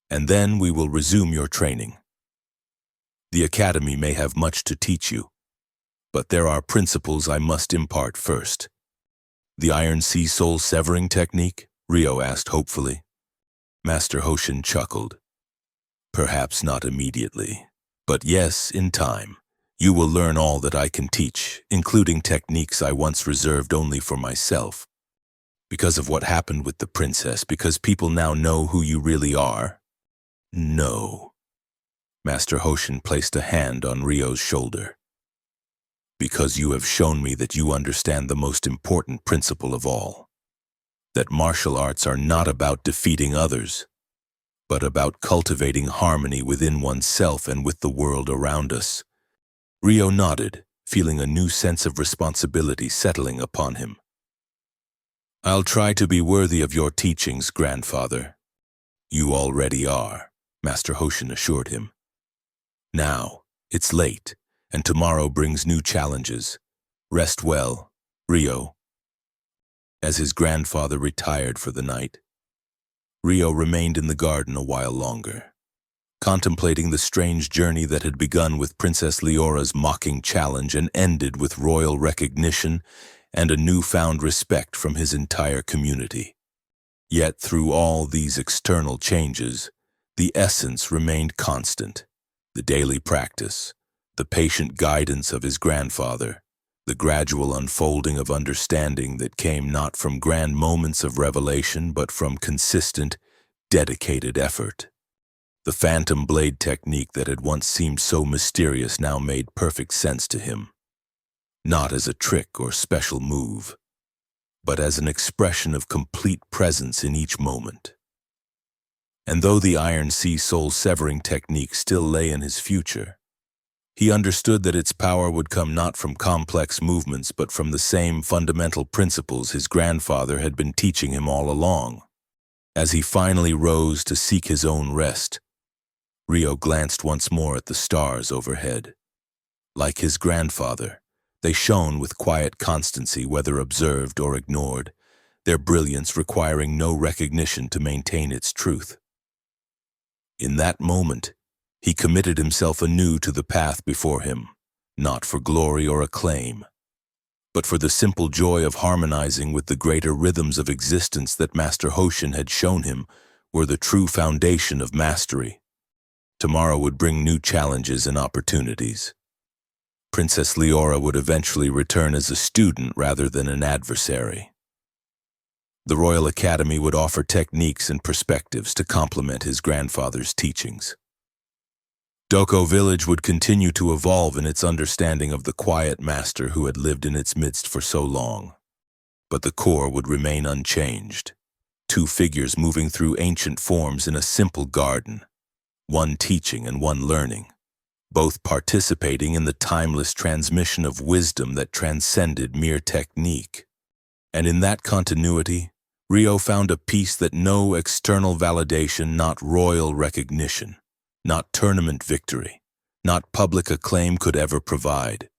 "And then we will resume your training. The academy may have much to teach you, but there are principles I must impart first." "The Iron Sea Soul Severing technique?" Rio asked hopefully. Master Hoshin chuckled. "Perhaps not immediately, but yes, in time. You will learn all that I can teach, including techniques I once reserved only for myself. Because of what happened with the princess, because people now know who you really are?" "No." Master Hoshin placed a hand on Ryo's shoulder. Because you have shown me that you understand the most important principle of all. That martial arts are not about defeating others, but about cultivating harmony within oneself and with the world around us. Ryo nodded, feeling a new sense of responsibility settling upon him. I'll try to be worthy of your teachings, grandfather. You already are, Master Hoshin assured him. Now, it's late, and tomorrow brings new challenges. Rest well, Ryo. As his grandfather retired for the night, Ryo remained in the garden a while longer, contemplating the strange journey that had begun with Princess Leora's mocking challenge and ended with royal recognition and a newfound respect from his entire community. Yet through all these external changes, the essence remained constant: the daily practice, the patient guidance of his grandfather, the gradual unfolding of understanding that came not from grand moments of revelation but from consistent, dedicated effort. The phantom blade technique that had once seemed so mysterious now made perfect sense to him, not as a trick or special move, but as an expression of complete presence in each moment. And though the Iron Sea soul-severing technique still lay in his future, he understood that its power would come not from complex movements but from the same fundamental principles his grandfather had been teaching him all along. As he finally rose to seek his own rest, Ryo glanced once more at the stars overhead. Like his grandfather, they shone with quiet constancy whether observed or ignored, their brilliance requiring no recognition to maintain its truth. In that moment, he committed himself anew to the path before him, not for glory or acclaim, but for the simple joy of harmonizing with the greater rhythms of existence that Master Hoshin had shown him were the true foundation of mastery. Tomorrow would bring new challenges and opportunities. Princess Leora would eventually return as a student rather than an adversary. The Royal Academy would offer techniques and perspectives to complement his grandfather's teachings. Doko Village would continue to evolve in its understanding of the quiet master who had lived in its midst for so long. But the core would remain unchanged. Two figures moving through ancient forms in a simple garden, one teaching and one learning, both participating in the timeless transmission of wisdom that transcended mere technique. And in that continuity, Ryo found a peace that no external validation, not royal recognition, not tournament victory, not public acclaim could ever provide.